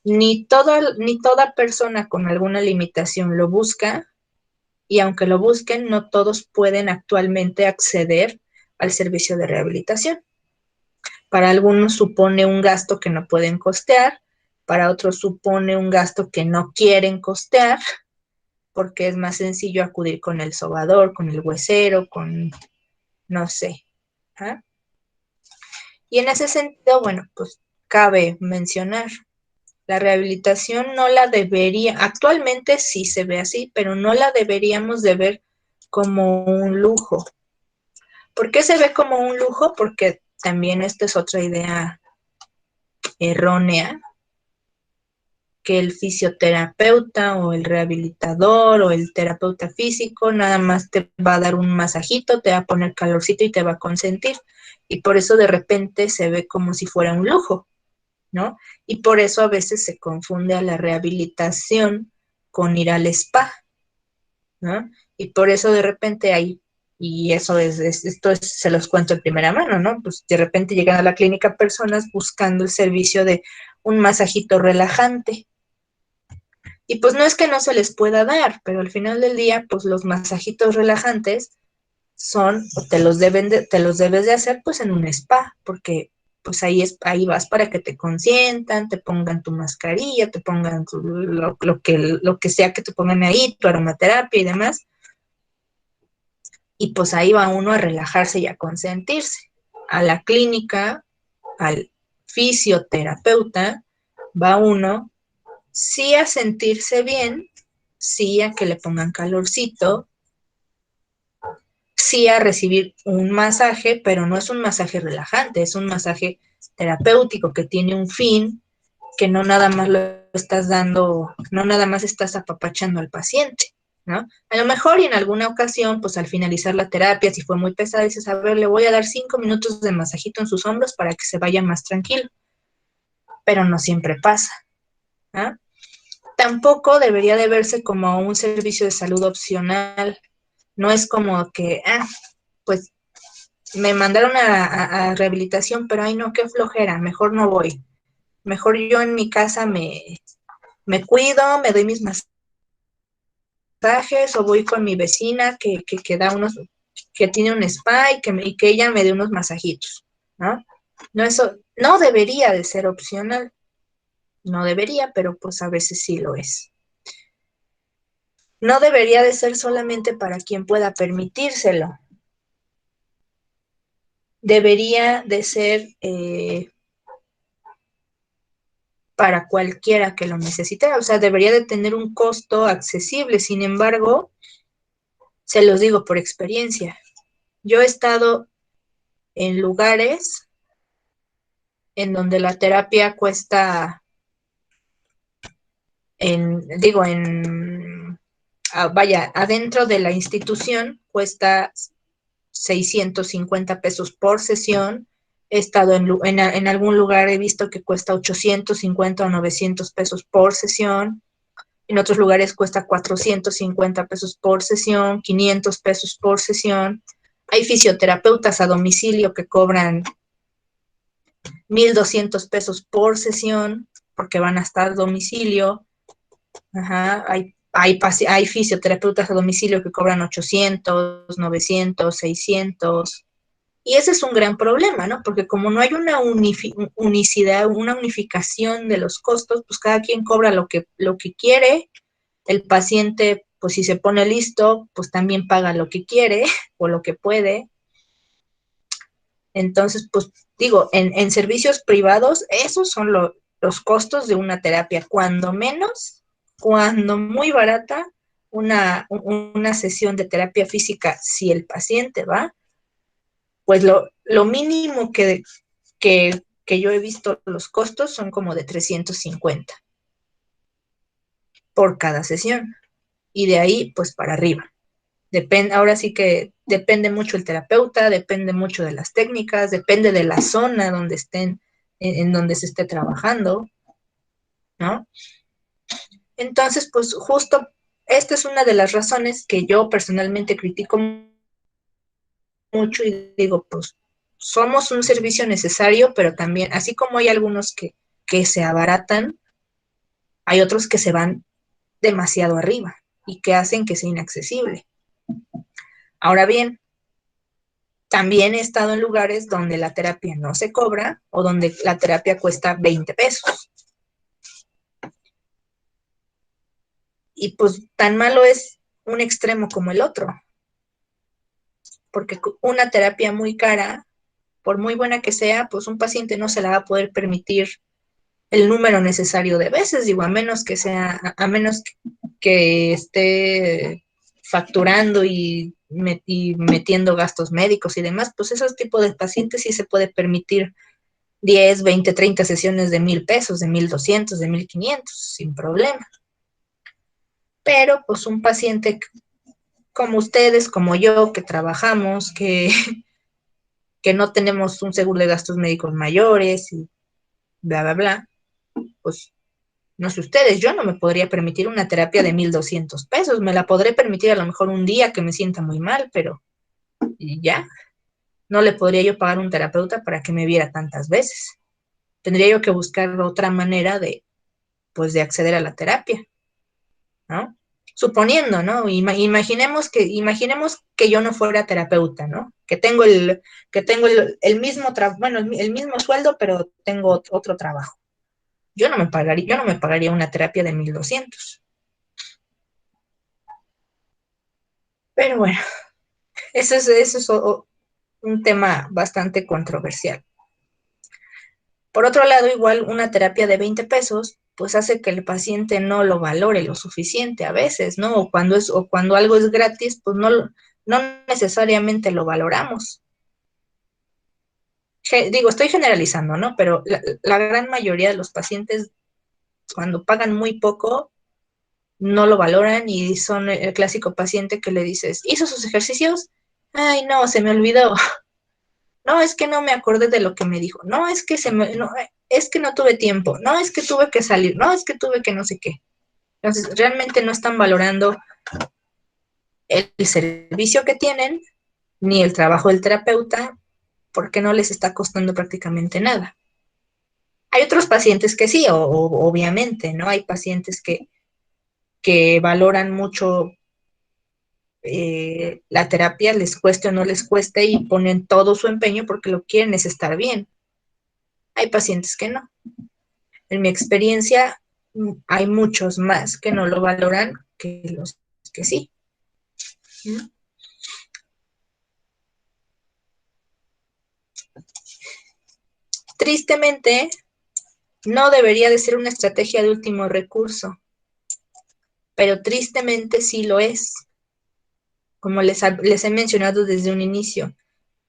ni toda persona con alguna limitación lo busca, y aunque lo busquen, no todos pueden actualmente acceder al servicio de rehabilitación. Para algunos supone un gasto que no pueden costear, para otros supone un gasto que no quieren costear, porque es más sencillo acudir con el sobador, con el huesero, con, no sé. ¿Ah? Y en ese sentido, bueno, pues cabe mencionar, la rehabilitación no la debería, actualmente sí se ve así, pero no la deberíamos de ver como un lujo. ¿Por qué se ve como un lujo? Porque también esta es otra idea errónea, que el fisioterapeuta o el rehabilitador o el terapeuta físico nada más te va a dar un masajito, te va a poner calorcito y te va a consentir. Y por eso de repente se ve como si fuera un lujo, ¿no? Y por eso a veces se confunde a la rehabilitación con ir al spa, ¿no? Y por eso de repente hay, y eso se los cuento de primera mano, ¿no? Pues de repente llegan a la clínica personas buscando el servicio de un masajito relajante. Y pues no es que no se les pueda dar, pero al final del día, pues los masajitos relajantes son, o te los debes de hacer pues en un spa, porque pues ahí vas para que te consientan, te pongan tu mascarilla, te pongan lo que sea que te pongan ahí, tu aromaterapia y demás, y pues ahí va uno a relajarse y a consentirse. A la clínica, al fisioterapeuta, va uno sí a sentirse bien, sí a que le pongan calorcito, sí a recibir un masaje, pero no es un masaje relajante, es un masaje terapéutico que tiene un fin, que no nada más lo estás dando, no nada más estás apapachando al paciente, ¿no? A lo mejor y en alguna ocasión, pues al finalizar la terapia, si fue muy pesada, dices, a ver, le voy a dar 5 minutos de masajito en sus hombros para que se vaya más tranquilo, pero no siempre pasa, ¿no? Tampoco debería de verse como un servicio de salud opcional. No es como que, pues me mandaron a rehabilitación, pero ay no, qué flojera, mejor no voy. Mejor yo en mi casa me cuido, me doy mis masajes o voy con mi vecina que da unos, que tiene un spa y que ella me dé unos masajitos, ¿no? No, eso no debería de ser opcional, no debería, pero pues a veces sí lo es. No debería de ser solamente para quien pueda permitírselo. Debería de ser para cualquiera que lo necesite, o sea, debería de tener un costo accesible. Sin embargo, se los digo por experiencia. Yo he estado en lugares en donde la terapia cuesta, vaya, adentro de la institución cuesta 650 pesos por sesión. He estado en algún lugar, he visto que cuesta 850 o 900 pesos por sesión. En otros lugares cuesta 450 pesos por sesión, 500 pesos por sesión. Hay fisioterapeutas a domicilio que cobran 1,200 pesos por sesión porque van hasta el domicilio. Ajá, hay fisioterapeutas a domicilio que cobran 800, 900, 600. Y ese es un gran problema, ¿no? Porque como no hay una unicidad, una unificación de los costos, pues cada quien cobra lo que quiere. El paciente, pues si se pone listo, pues también paga lo que quiere o lo que puede. Entonces, pues digo, en servicios privados, esos son los costos de una terapia, cuando menos, cuando muy barata, una sesión de terapia física, si el paciente va, pues lo mínimo que yo he visto los costos son como de 350 por cada sesión. Y de ahí, pues para arriba. Ahora sí que depende mucho el terapeuta, depende mucho de las técnicas, depende de la zona donde estén, en donde se esté trabajando, ¿no? Entonces, pues justo esta es una de las razones que yo personalmente critico mucho y digo, pues somos un servicio necesario, pero también, así como hay algunos que se abaratan, hay otros que se van demasiado arriba y que hacen que sea inaccesible. Ahora bien, también he estado en lugares donde la terapia no se cobra o donde la terapia cuesta 20 pesos. Y pues tan malo es un extremo como el otro. Porque una terapia muy cara, por muy buena que sea, pues un paciente no se la va a poder permitir el número necesario de veces, digo, a menos que esté facturando y metiendo gastos médicos y demás, pues esos tipos de pacientes sí se puede permitir 10, 20, 30 sesiones de 1,000 pesos, de 1,200, de 1,500, sin problema. Pero pues un paciente como ustedes, como yo, que trabajamos, que no tenemos un seguro de gastos médicos mayores y bla, bla, bla, pues no sé ustedes, yo no me podría permitir una terapia de 1,200 pesos, me la podré permitir a lo mejor un día que me sienta muy mal, pero y ya, no le podría yo pagar un terapeuta para que me viera tantas veces. Tendría yo que buscar otra manera de, pues, de acceder a la terapia, ¿no? Suponiendo, ¿no? Imaginemos que yo no fuera terapeuta, ¿no? Que tengo el mismo bueno, el mismo sueldo, pero tengo otro trabajo. Yo no me pagaría una terapia de 1,200. Pero bueno, eso es un tema bastante controversial. Por otro lado, igual una terapia de 20 pesos, pues hace que el paciente no lo valore lo suficiente a veces, ¿no? O cuando algo es gratis, pues no necesariamente lo valoramos. Digo, estoy generalizando, ¿no? Pero la gran mayoría de los pacientes, cuando pagan muy poco, no lo valoran y son el clásico paciente que le dices, ¿hizo sus ejercicios? Ay, no, se me olvidó. No, es que no me acordé de lo que me dijo. No, es que es que no tuve tiempo. No, es que tuve que salir. No, es que tuve que no sé qué. Entonces, realmente no están valorando el servicio que tienen, ni el trabajo del terapeuta, porque no les está costando prácticamente nada. Hay otros pacientes que sí, obviamente, ¿no? Hay pacientes que valoran mucho la terapia, les cueste o no les cueste, y ponen todo su empeño porque lo quieren es estar bien. Hay pacientes que no. En mi experiencia, hay muchos más que no lo valoran que los que sí. Tristemente, no debería de ser una estrategia de último recurso, pero tristemente sí lo es. Como les he mencionado desde un inicio,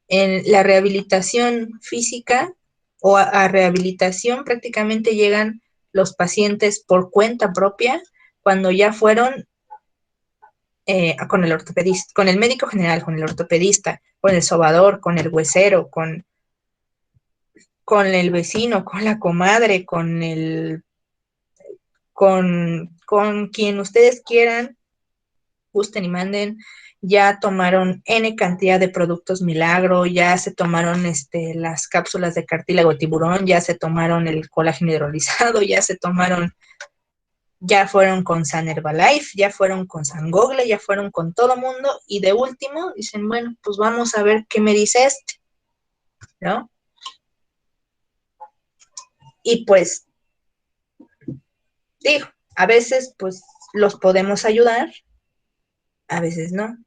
en la rehabilitación física o a rehabilitación prácticamente llegan los pacientes por cuenta propia cuando ya fueron con el ortopedista, con el médico general, con el ortopedista, con el sobador, con el huesero, con el vecino, con la comadre, con quien ustedes quieran, gusten y manden. Ya tomaron N cantidad de productos milagro, ya se tomaron las cápsulas de cartílago de tiburón, ya se tomaron el colágeno hidrolizado, ya fueron con San Herbalife, ya fueron con San Google, ya fueron con todo mundo, y de último dicen, bueno, pues vamos a ver qué me dice ¿no? Y pues, digo, a veces pues los podemos ayudar, a veces no.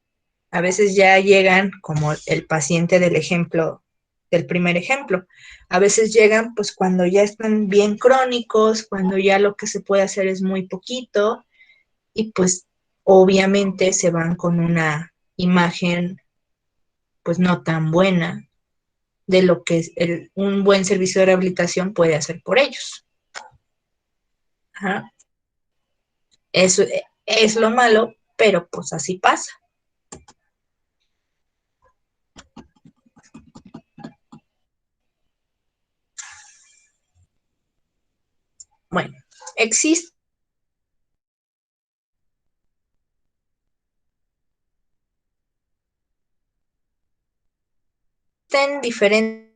A veces ya llegan como el paciente del ejemplo, del primer ejemplo. A veces llegan pues cuando ya están bien crónicos, cuando ya lo que se puede hacer es muy poquito, y pues obviamente se van con una imagen pues no tan buena de lo que un buen servicio de rehabilitación puede hacer por ellos. Ajá. Eso es lo malo, pero pues así pasa. Bueno, existen diferentes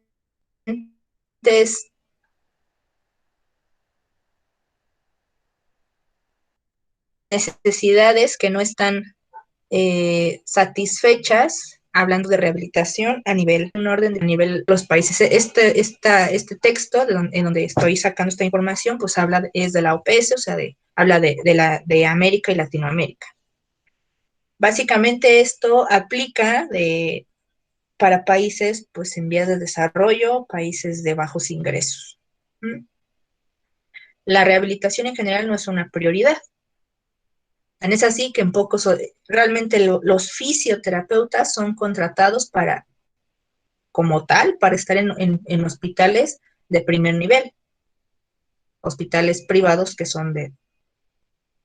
necesidades que no están satisfechas, hablando de rehabilitación a nivel, un orden de nivel de los países. Este texto en donde estoy sacando esta información, pues es de la OPS, o sea, habla de América y Latinoamérica. Básicamente esto aplica para países pues en vías de desarrollo, países de bajos ingresos. La rehabilitación en general no es una prioridad. Tan es así que realmente los fisioterapeutas son contratados como tal, para estar en hospitales de primer nivel. Hospitales privados que son de,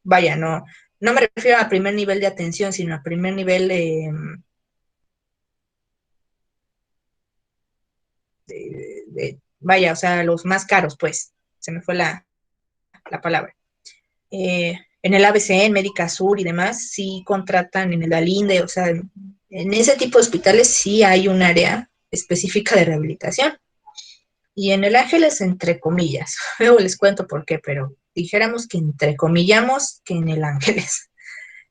vaya, no me refiero a primer nivel de atención, sino a primer nivel vaya, o sea, los más caros, pues, se me fue la palabra. En el ABC, en Médica Sur y demás, sí contratan en el Dalinde, o sea, en ese tipo de hospitales sí hay un área específica de rehabilitación. Y en el Ángeles, entre comillas, luego les cuento por qué, pero dijéramos que entrecomillamos que en el Ángeles.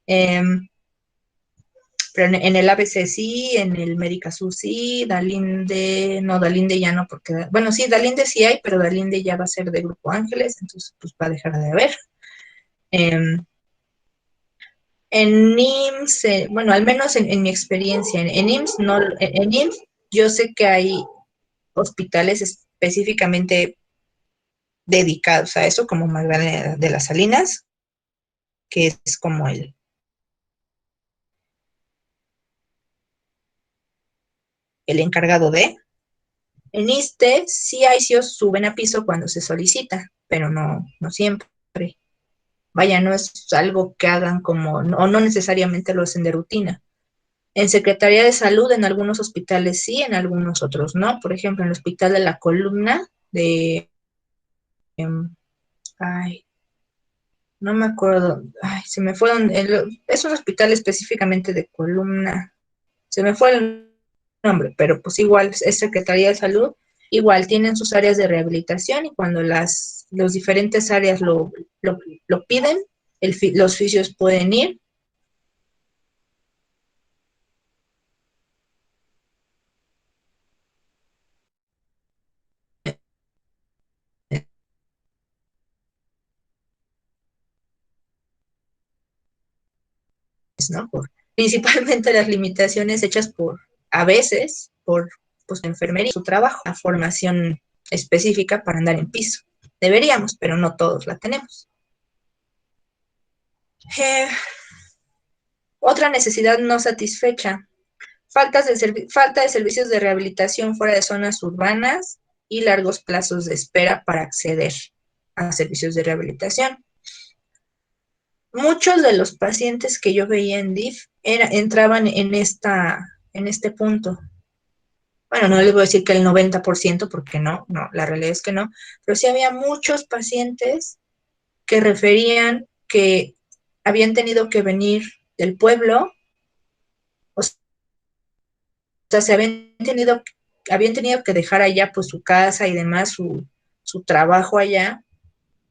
Pero en el ABC sí, en el Médica Sur sí, Dalinde, no, Dalinde ya no, porque, bueno, sí, Dalinde sí hay, pero Dalinde ya va a ser de Grupo Ángeles, entonces pues va a dejar de haber. En IMSS, bueno, al menos en mi experiencia, en IMSS, no, en IMSS yo sé que hay hospitales específicamente dedicados a eso, como Magdalena de las Salinas, que es como el encargado de. En ISSSTE sí hay CIOs suben a piso cuando se solicita, pero no siempre. Vaya, no es algo que hagan como, o no necesariamente lo hacen de rutina. En Secretaría de Salud, en algunos hospitales sí, en algunos otros no. Por ejemplo, en el Hospital de la Columna de, ay, no me acuerdo, ay, se me fueron, es un hospital específicamente de Columna, se me fue el nombre, pero pues igual es Secretaría de Salud, igual tienen sus áreas de rehabilitación y cuando los diferentes áreas lo piden, los fisios pueden ir. ¿No? Principalmente las limitaciones hechas a veces, por pues, enfermería, su trabajo, la formación específica para andar en piso. Deberíamos, pero no todos la tenemos. Otra necesidad no satisfecha, falta de servicios de rehabilitación fuera de zonas urbanas y largos plazos de espera para acceder a servicios de rehabilitación. Muchos de los pacientes que yo veía en DIF entraban en este punto. Bueno, no les voy a decir que el 90%, porque no, la realidad es que no, pero sí había muchos pacientes que referían que habían tenido que venir del pueblo, o sea, habían tenido que dejar allá pues su casa y demás, su trabajo allá,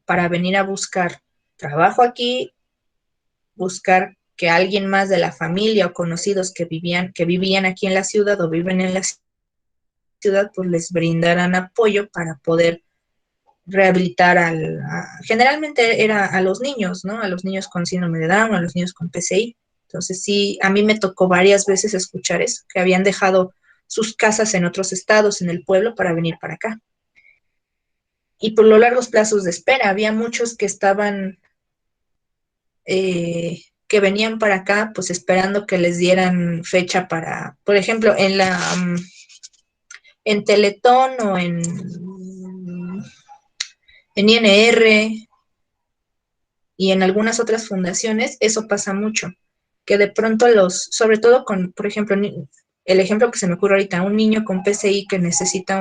para venir a buscar trabajo aquí, buscar que alguien más de la familia o conocidos que vivían aquí en la ciudad o viven en la ciudad, pues les brindaran apoyo para poder rehabilitar generalmente era a los niños, ¿no? A los niños con síndrome de Down, a los niños con PCI. Entonces sí, a mí me tocó varias veces escuchar eso, que habían dejado sus casas en otros estados, en el pueblo, para venir para acá. Y por los largos plazos de espera, había muchos que estaban que venían para acá, pues esperando que les dieran fecha para, por ejemplo, en Teletón o en INR y en algunas otras fundaciones, eso pasa mucho, que de pronto sobre todo con, por ejemplo, el ejemplo que se me ocurre ahorita, un niño con PCI que necesita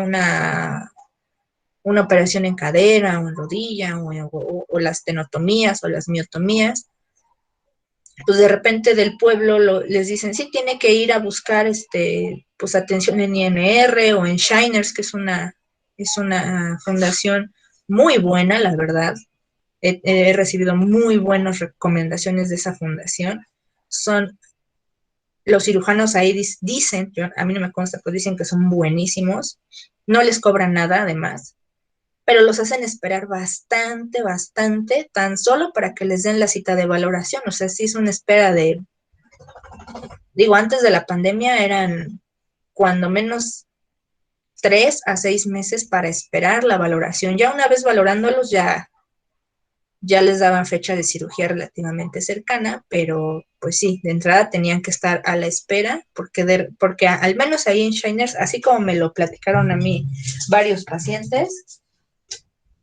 una operación en cadera o en rodilla o las tenotomías o las miotomías, pues de repente del pueblo les dicen, sí, tiene que ir a buscar pues atención en INR o en Shiners, que es una fundación muy buena, la verdad. He recibido muy buenas recomendaciones de esa fundación. Los cirujanos ahí dicen, a mí no me consta, pero dicen que son buenísimos, no les cobran nada además, pero los hacen esperar bastante, tan solo para que les den la cita de valoración. O sea, sí es una espera antes de la pandemia eran cuando menos 3 a 6 meses para esperar la valoración. Ya una vez valorándolos, ya ya les daban fecha de cirugía relativamente cercana, pero pues sí, de entrada tenían que estar a la espera, porque al menos ahí en Shiners, así como me lo platicaron a mí varios pacientes,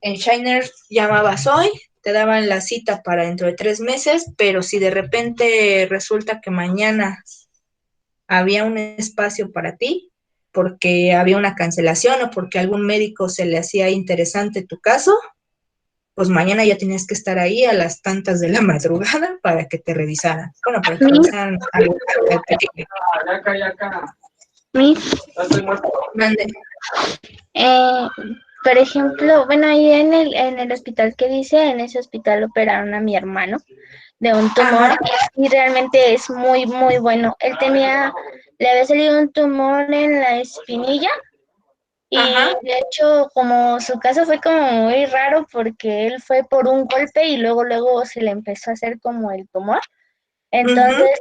en Shiners llamabas hoy, te daban la cita para dentro de 3 meses, pero si de repente resulta que mañana había un espacio para ti, porque había una cancelación o porque algún médico se le hacía interesante tu caso, pues mañana ya tienes que estar ahí a las tantas de la madrugada para que te revisaran. Bueno, para que te revisaran algo pequeño. Miss, Mande. eh, por ejemplo, bueno, ahí en el hospital que dice, en ese hospital operaron a mi hermano de un tumor Ajá. y realmente es muy, muy bueno. Él tenía, le había salido un tumor en la espinilla y Ajá. de hecho como su caso fue como muy raro porque él fue por un golpe y luego se le empezó a hacer como el tumor. Uh-huh. Entonces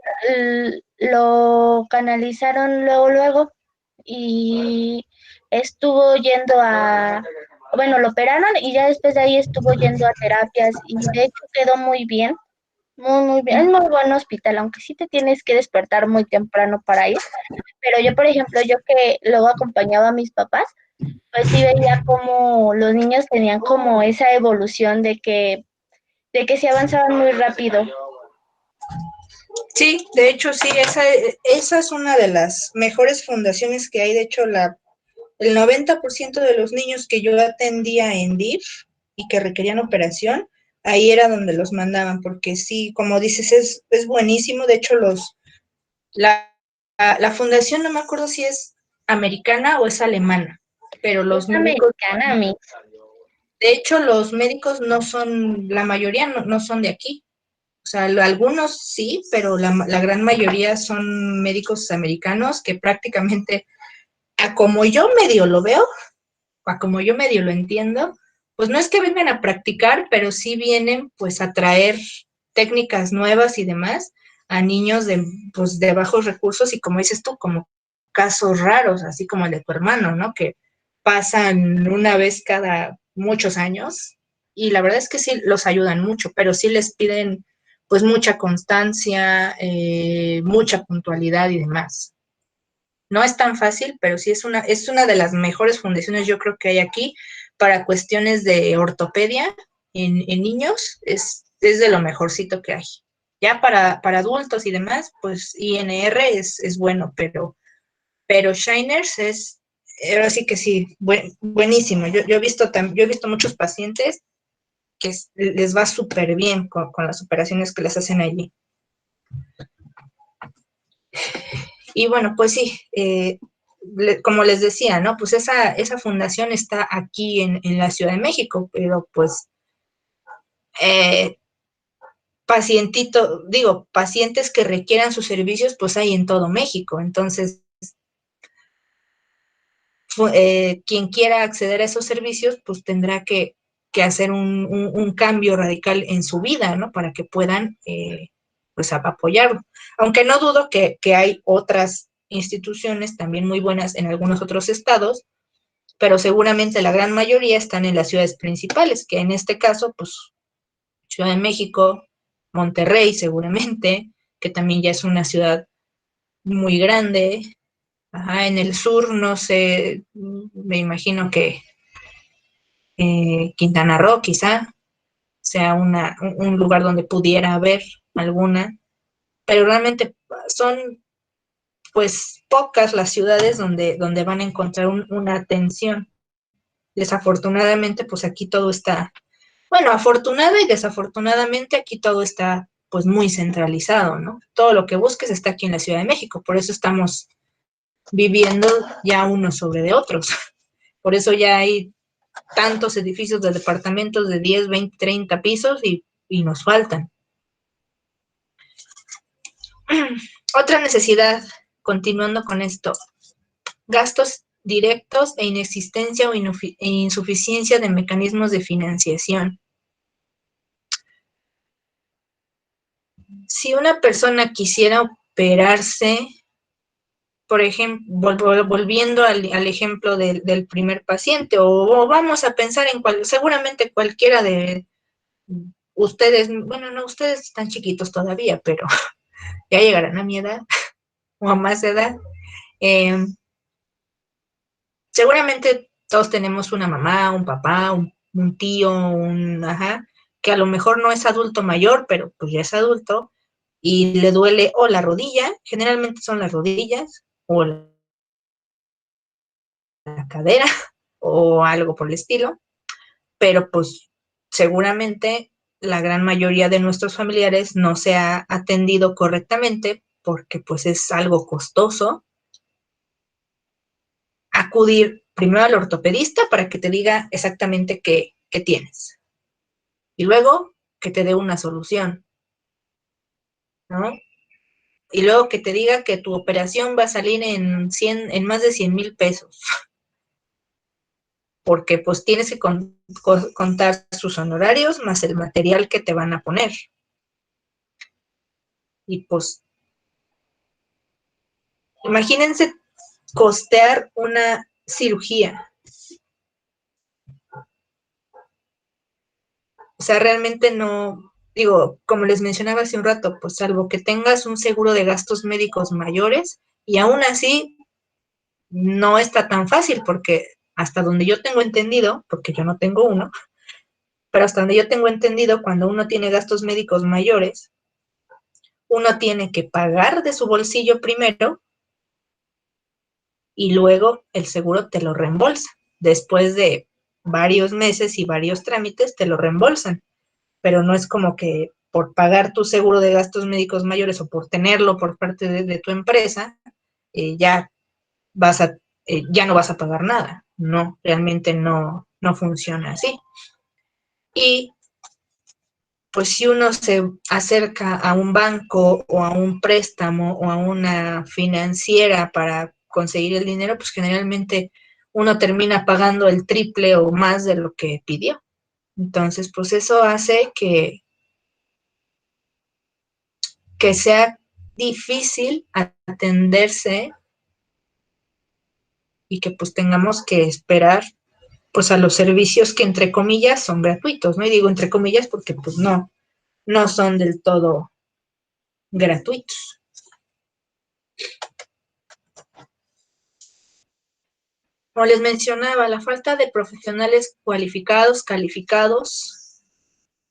lo canalizaron luego y estuvo yendo bueno, lo operaron y ya después de ahí estuvo yendo a terapias y de hecho quedó muy bien, muy, muy bien. Es muy buen hospital, aunque sí te tienes que despertar muy temprano para ir. Pero yo, por ejemplo, yo que luego acompañaba a mis papás, pues sí veía como los niños tenían como esa evolución de que se avanzaban muy rápido. Sí, de hecho sí, esa es una de las mejores fundaciones que hay. De hecho, el 90% de los niños que yo atendía en DIF y que requerían operación, ahí era donde los mandaban, porque sí, como dices, es buenísimo. De hecho, la fundación, no me acuerdo si es americana o es alemana, pero Es los médicos, americana, mi. de hecho, los médicos no son, la mayoría no son de aquí. O sea, algunos sí, pero la gran mayoría son médicos americanos que prácticamente, a como yo medio lo veo, a como yo medio lo entiendo, pues no es que vengan a practicar, pero sí vienen pues a traer técnicas nuevas y demás a niños pues, de bajos recursos y como dices tú, como casos raros, así como el de tu hermano, ¿no? Que pasan una vez cada muchos años y la verdad es que sí los ayudan mucho, pero sí les piden pues mucha constancia, mucha puntualidad y demás. No es tan fácil, pero sí es una de las mejores fundaciones yo creo que hay aquí para cuestiones de ortopedia en niños, es de lo mejorcito que hay. Ya para adultos y demás, pues INR es bueno, pero Shiners ahora sí que sí, buenísimo. Yo he visto muchos pacientes que les va súper bien con las operaciones que les hacen allí. Y bueno, pues sí, como les decía, ¿no? Pues esa fundación está aquí en la Ciudad de México, pero pues eh, pacientes que requieran sus servicios, pues hay en todo México. Entonces, quien quiera acceder a esos servicios, pues tendrá que hacer un cambio radical en su vida, ¿no? Para que puedan, pues, apoyarlo. Aunque no dudo que hay otras instituciones también muy buenas en algunos otros estados, pero seguramente la gran mayoría están en las ciudades principales, que en este caso, pues, Ciudad de México, Monterrey seguramente, que también ya es una ciudad muy grande. Ajá, en el sur, no sé, me imagino que Quintana Roo quizá sea un lugar donde pudiera haber alguna, pero realmente son pues pocas las ciudades donde van a encontrar una atención. Desafortunadamente, pues aquí todo está, bueno, afortunada y desafortunadamente aquí todo está pues muy centralizado, ¿no? Todo lo que busques está aquí en la Ciudad de México, por eso estamos viviendo ya unos sobre de otros. Por eso ya hay tantos edificios de departamentos de 10, 20, 30 pisos y nos faltan. Otra necesidad, continuando con esto, gastos directos e inexistencia o insuficiencia de mecanismos de financiación. Si una persona quisiera operarse, por ejemplo, volviendo al ejemplo del primer paciente, o vamos a pensar en seguramente cualquiera ustedes, bueno, no, ustedes están chiquitos todavía, pero ya llegarán a mi edad o a más edad. Seguramente todos tenemos una mamá, un papá, un tío, ajá, que a lo mejor no es adulto mayor, pero pues ya es adulto y le duele o la rodilla, generalmente son las rodillas, o la cadera, o algo por el estilo, pero pues seguramente la gran mayoría de nuestros familiares no se ha atendido correctamente porque pues es algo costoso acudir primero al ortopedista para que te diga exactamente qué tienes y luego que te dé una solución, ¿no? Y luego que te diga que tu operación va a salir en más de 100,000 pesos, porque pues tienes que contar sus honorarios más el material que te van a poner. Y pues, imagínense costear una cirugía. O sea, realmente no, digo, como les mencionaba hace un rato, pues salvo que tengas un seguro de gastos médicos mayores, y aún así no está tan fácil, porque hasta donde yo tengo entendido, porque yo no tengo uno, pero hasta donde yo tengo entendido, cuando uno tiene gastos médicos mayores, uno tiene que pagar de su bolsillo primero y luego el seguro te lo reembolsa. Después de varios meses y varios trámites te lo reembolsan, pero no es como que por pagar tu seguro de gastos médicos mayores o por tenerlo por parte de tu empresa, ya vas a, ya no vas a pagar nada. No, realmente no funciona así. Y pues si uno se acerca a un banco o a un préstamo o a una financiera para conseguir el dinero, pues generalmente uno termina pagando el triple o más de lo que pidió. Entonces, pues eso hace que sea difícil atenderse y que pues tengamos que esperar pues a los servicios que entre comillas son gratuitos, ¿no? Y digo entre comillas porque pues no son del todo gratuitos. Como les mencionaba, la falta de profesionales cualificados, calificados,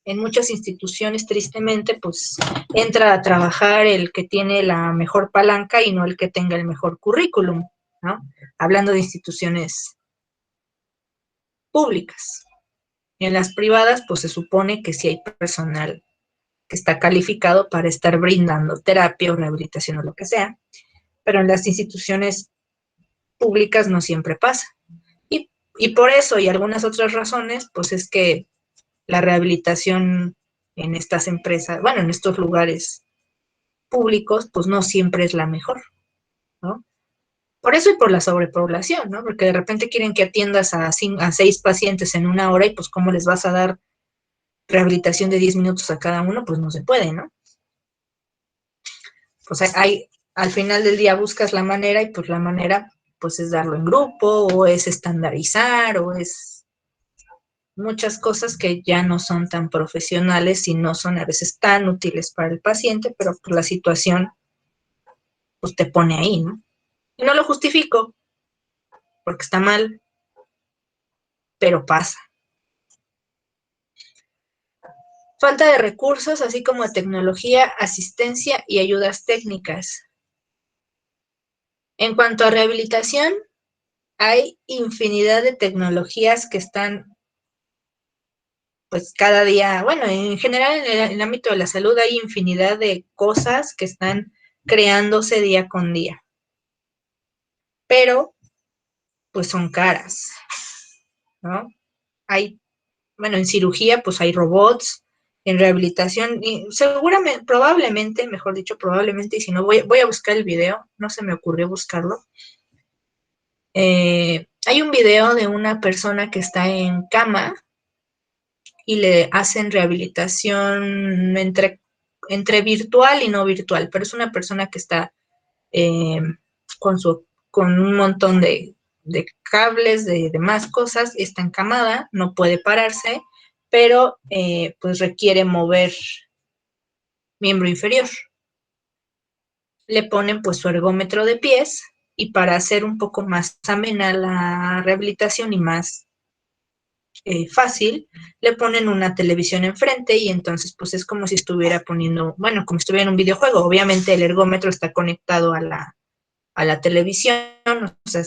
en muchas instituciones, tristemente, pues entra a trabajar el que tiene la mejor palanca y no el que tenga el mejor currículum, ¿no? Hablando de instituciones públicas. En las privadas, pues se supone que sí hay personal que está calificado para estar brindando terapia o rehabilitación o lo que sea, pero en las instituciones públicas no siempre pasa. Y por eso y algunas otras razones, pues es que la rehabilitación en estas empresas, bueno, en estos lugares públicos, pues no siempre es la mejor, ¿no? Por eso y por la sobrepoblación, ¿no? Porque de repente quieren que atiendas a 6 pacientes en una hora y pues ¿cómo les vas a dar rehabilitación de 10 minutos a cada uno? Pues no se puede, ¿no? Pues al final del día buscas la manera y pues la manera pues es darlo en grupo o es estandarizar o es muchas cosas que ya no son tan profesionales y no son a veces tan útiles para el paciente, pero pues la situación pues te pone ahí, ¿no? Y no lo justifico porque está mal, pero pasa. Falta de recursos, así como de tecnología, asistencia y ayudas técnicas. En cuanto a rehabilitación, hay infinidad de tecnologías que están, pues cada día, bueno, en general en el ámbito de la salud hay infinidad de cosas que están creándose día con día. Pero, pues son caras, ¿no? Hay, bueno, en cirugía, pues hay robots, en rehabilitación, y seguramente, probablemente, mejor dicho, probablemente, y si no, voy a buscar el video, no se me ocurrió buscarlo. Hay un video de una persona que está en cama y le hacen rehabilitación entre virtual y no virtual, pero es una persona que está eh, con un montón de cables, de más cosas, está encamada, no puede pararse, pero pues requiere mover miembro inferior. Le ponen pues su ergómetro de pies y para hacer un poco más amena la rehabilitación y más fácil, le ponen una televisión enfrente y entonces pues es como si estuviera poniendo, bueno, como si estuviera en un videojuego. Obviamente el ergómetro está conectado a la televisión, o sea,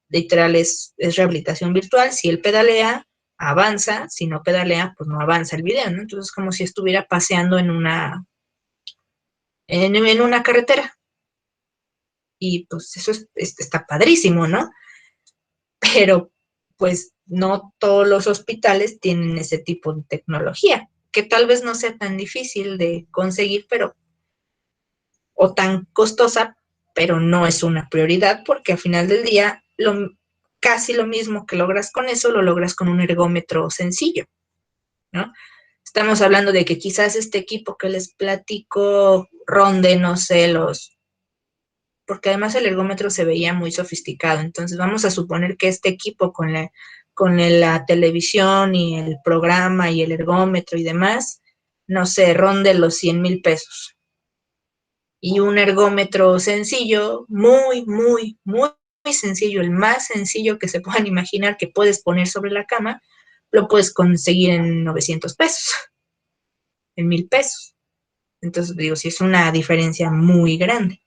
literal es rehabilitación virtual. Si él pedalea, avanza; si no pedalea, pues no avanza el video, ¿no? Entonces como si estuviera paseando en una carretera. Y pues eso está padrísimo, ¿no? Pero pues no todos los hospitales tienen ese tipo de tecnología, que tal vez no sea tan difícil de conseguir, pero o tan costosa, pero no es una prioridad porque al final del día casi lo mismo que logras con eso lo logras con un ergómetro sencillo, ¿no? Estamos hablando de que quizás este equipo que les platico ronde, no sé, porque además el ergómetro se veía muy sofisticado. Entonces vamos a suponer que este equipo con la televisión y el programa y el ergómetro y demás, no sé, ronde los 100,000 pesos. Y un ergómetro sencillo, muy, muy, muy, muy sencillo, el más sencillo que se puedan imaginar que puedes poner sobre la cama, lo puedes conseguir en 900 pesos, en 1,000 pesos. Entonces digo, sí es una diferencia muy grande.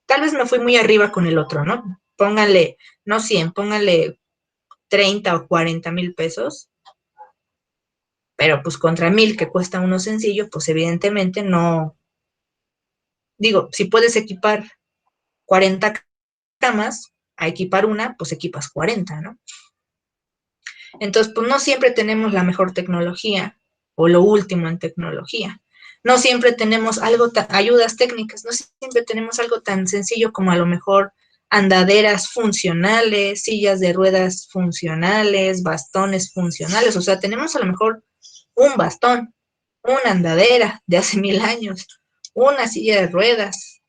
Tal vez me fui muy arriba con el otro, ¿no? Póngale, no 100, póngale 30 o 40,000 pesos, pero pues contra 1,000 que cuesta uno sencillo, pues evidentemente no, digo, si puedes equipar 40 camas, a equipar una, pues equipas 40, ¿no? Entonces, pues no siempre tenemos la mejor tecnología o lo último en tecnología. No siempre tenemos ayudas técnicas, no siempre tenemos algo tan sencillo como a lo mejor andaderas funcionales, sillas de ruedas funcionales, bastones funcionales. O sea, tenemos a lo mejor un bastón, una andadera de hace 1,000 años, una silla de ruedas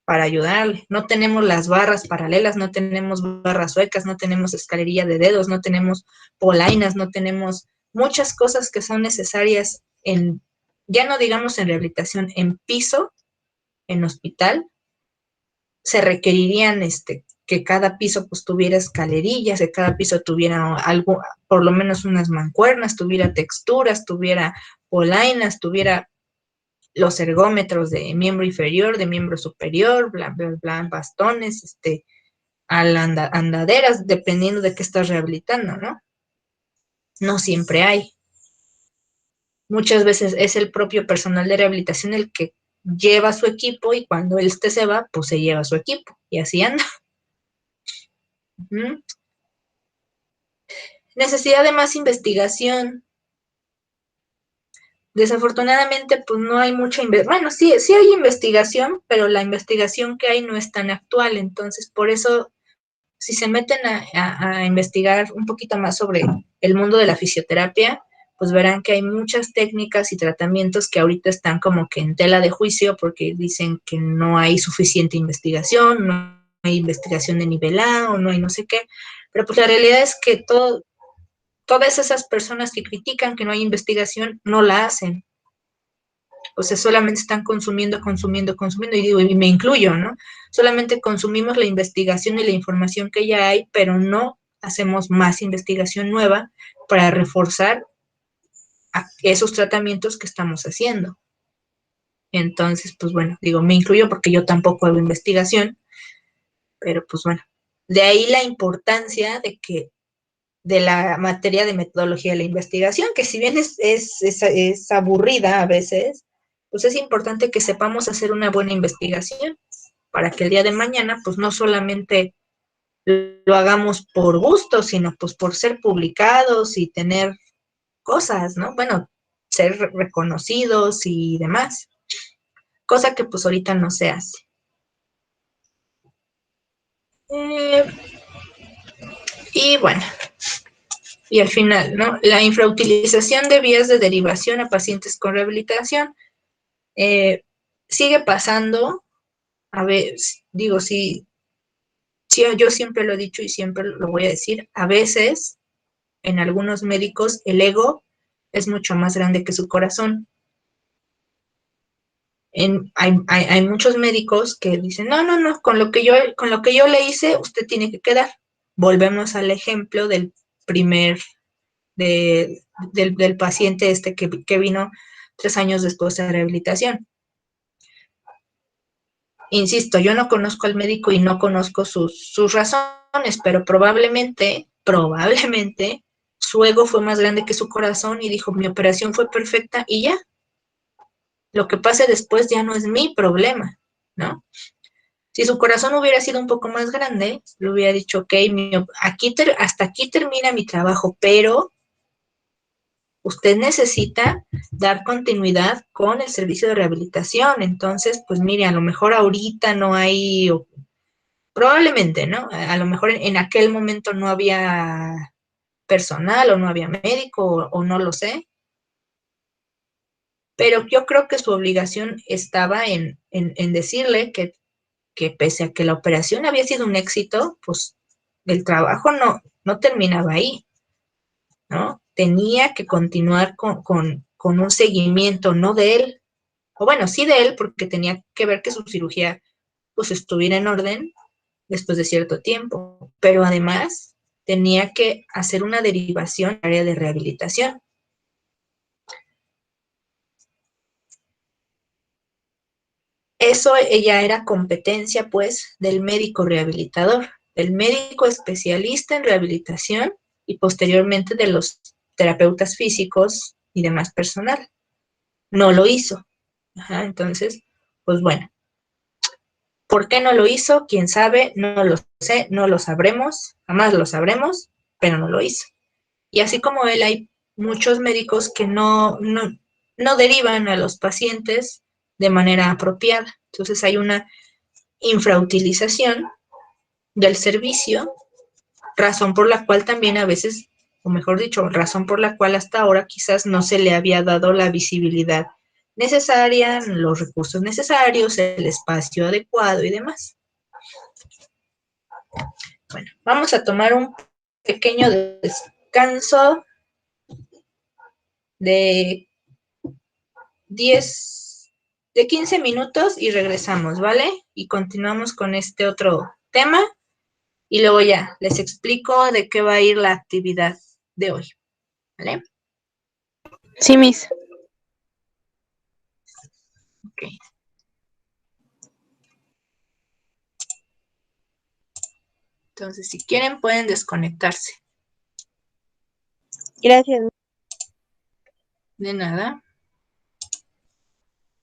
para ayudarle. No tenemos las barras paralelas, no tenemos barras suecas, no tenemos escalerilla de dedos, no tenemos polainas, no tenemos muchas cosas que son necesarias ya no digamos en rehabilitación, en piso, en hospital, se requerirían que cada piso pues tuviera escalerillas, que cada piso tuviera algo, por lo menos unas mancuernas, tuviera texturas, tuviera polainas, tuviera los ergómetros de miembro inferior, de miembro superior, bla, bla, bla, bastones, andaderas, dependiendo de qué estás rehabilitando, ¿no? No siempre hay. Muchas veces es el propio personal de rehabilitación el que lleva su equipo y cuando se va, pues se lleva su equipo y así anda. Necesidad de más investigación. Desafortunadamente, pues no hay mucha investigación. Bueno, sí hay investigación, pero la investigación que hay no es tan actual. Entonces, por eso, si se meten a investigar un poquito más sobre el mundo de la fisioterapia, pues verán que hay muchas técnicas y tratamientos que ahorita están como que en tela de juicio porque dicen que no hay suficiente investigación, no hay investigación de nivel A o no hay no sé qué. Pero pues la realidad es que todas esas personas que critican que no hay investigación no la hacen. O sea, solamente están consumiendo, y digo, y me incluyo, ¿no? Solamente consumimos la investigación y la información que ya hay, pero no hacemos más investigación nueva para reforzar esos tratamientos que estamos haciendo. Entonces, pues bueno, digo, me incluyo porque yo tampoco hago investigación, pero pues bueno, de ahí la importancia de la materia de metodología de la investigación, que si bien es aburrida a veces, pues es importante que sepamos hacer una buena investigación para que el día de mañana, pues no solamente lo hagamos por gusto, sino pues por ser publicados y tener cosas, ¿no? Bueno, ser reconocidos y demás, cosa que pues ahorita no se hace. Y bueno, y al final, ¿no? La infrautilización de vías de derivación a pacientes con rehabilitación sigue pasando. A ver, digo, sí, yo siempre lo he dicho y siempre lo voy a decir, a veces en algunos médicos el ego es mucho más grande que su corazón. Hay muchos médicos que dicen, no, con lo que yo le hice, usted tiene que quedar. Volvemos al ejemplo del del paciente que vino 3 años después de rehabilitación. Insisto, yo no conozco al médico y no conozco sus razones, pero probablemente, su ego fue más grande que su corazón y dijo, mi operación fue perfecta y ya. Lo que pase después ya no es mi problema, ¿no? Si su corazón hubiera sido un poco más grande, le hubiera dicho, ok, hasta aquí termina mi trabajo, pero usted necesita dar continuidad con el servicio de rehabilitación. Entonces, pues mire, a lo mejor ahorita no hay, probablemente, ¿no? A lo mejor en aquel momento no había personal o no había médico o no lo sé. Pero yo creo que su obligación estaba en decirle que pese a que la operación había sido un éxito, pues el trabajo no terminaba ahí, ¿no? Tenía que continuar con un seguimiento, no de él, o bueno, sí de él, porque tenía que ver que su cirugía pues estuviera en orden después de cierto tiempo, pero además tenía que hacer una derivación al área de rehabilitación. Eso ya era competencia, pues, del médico rehabilitador, del médico especialista en rehabilitación y posteriormente de los terapeutas físicos y demás personal. No lo hizo. Ajá, entonces, pues bueno, ¿por qué no lo hizo? ¿Quién sabe? No lo sé, no lo sabremos, jamás lo sabremos, pero no lo hizo. Y así como él, hay muchos médicos que no derivan a los pacientes de manera apropiada. Entonces hay una infrautilización del servicio, razón por la cual también a veces, o mejor dicho, razón por la cual hasta ahora quizás no se le había dado la visibilidad necesaria, los recursos necesarios, el espacio adecuado y demás. Bueno, vamos a tomar un pequeño descanso de 15 minutos y regresamos, ¿vale? Y continuamos con este otro tema y luego ya les explico de qué va a ir la actividad de hoy, ¿vale? Sí, Miss. Ok. Entonces, si quieren, pueden desconectarse. Gracias. De nada.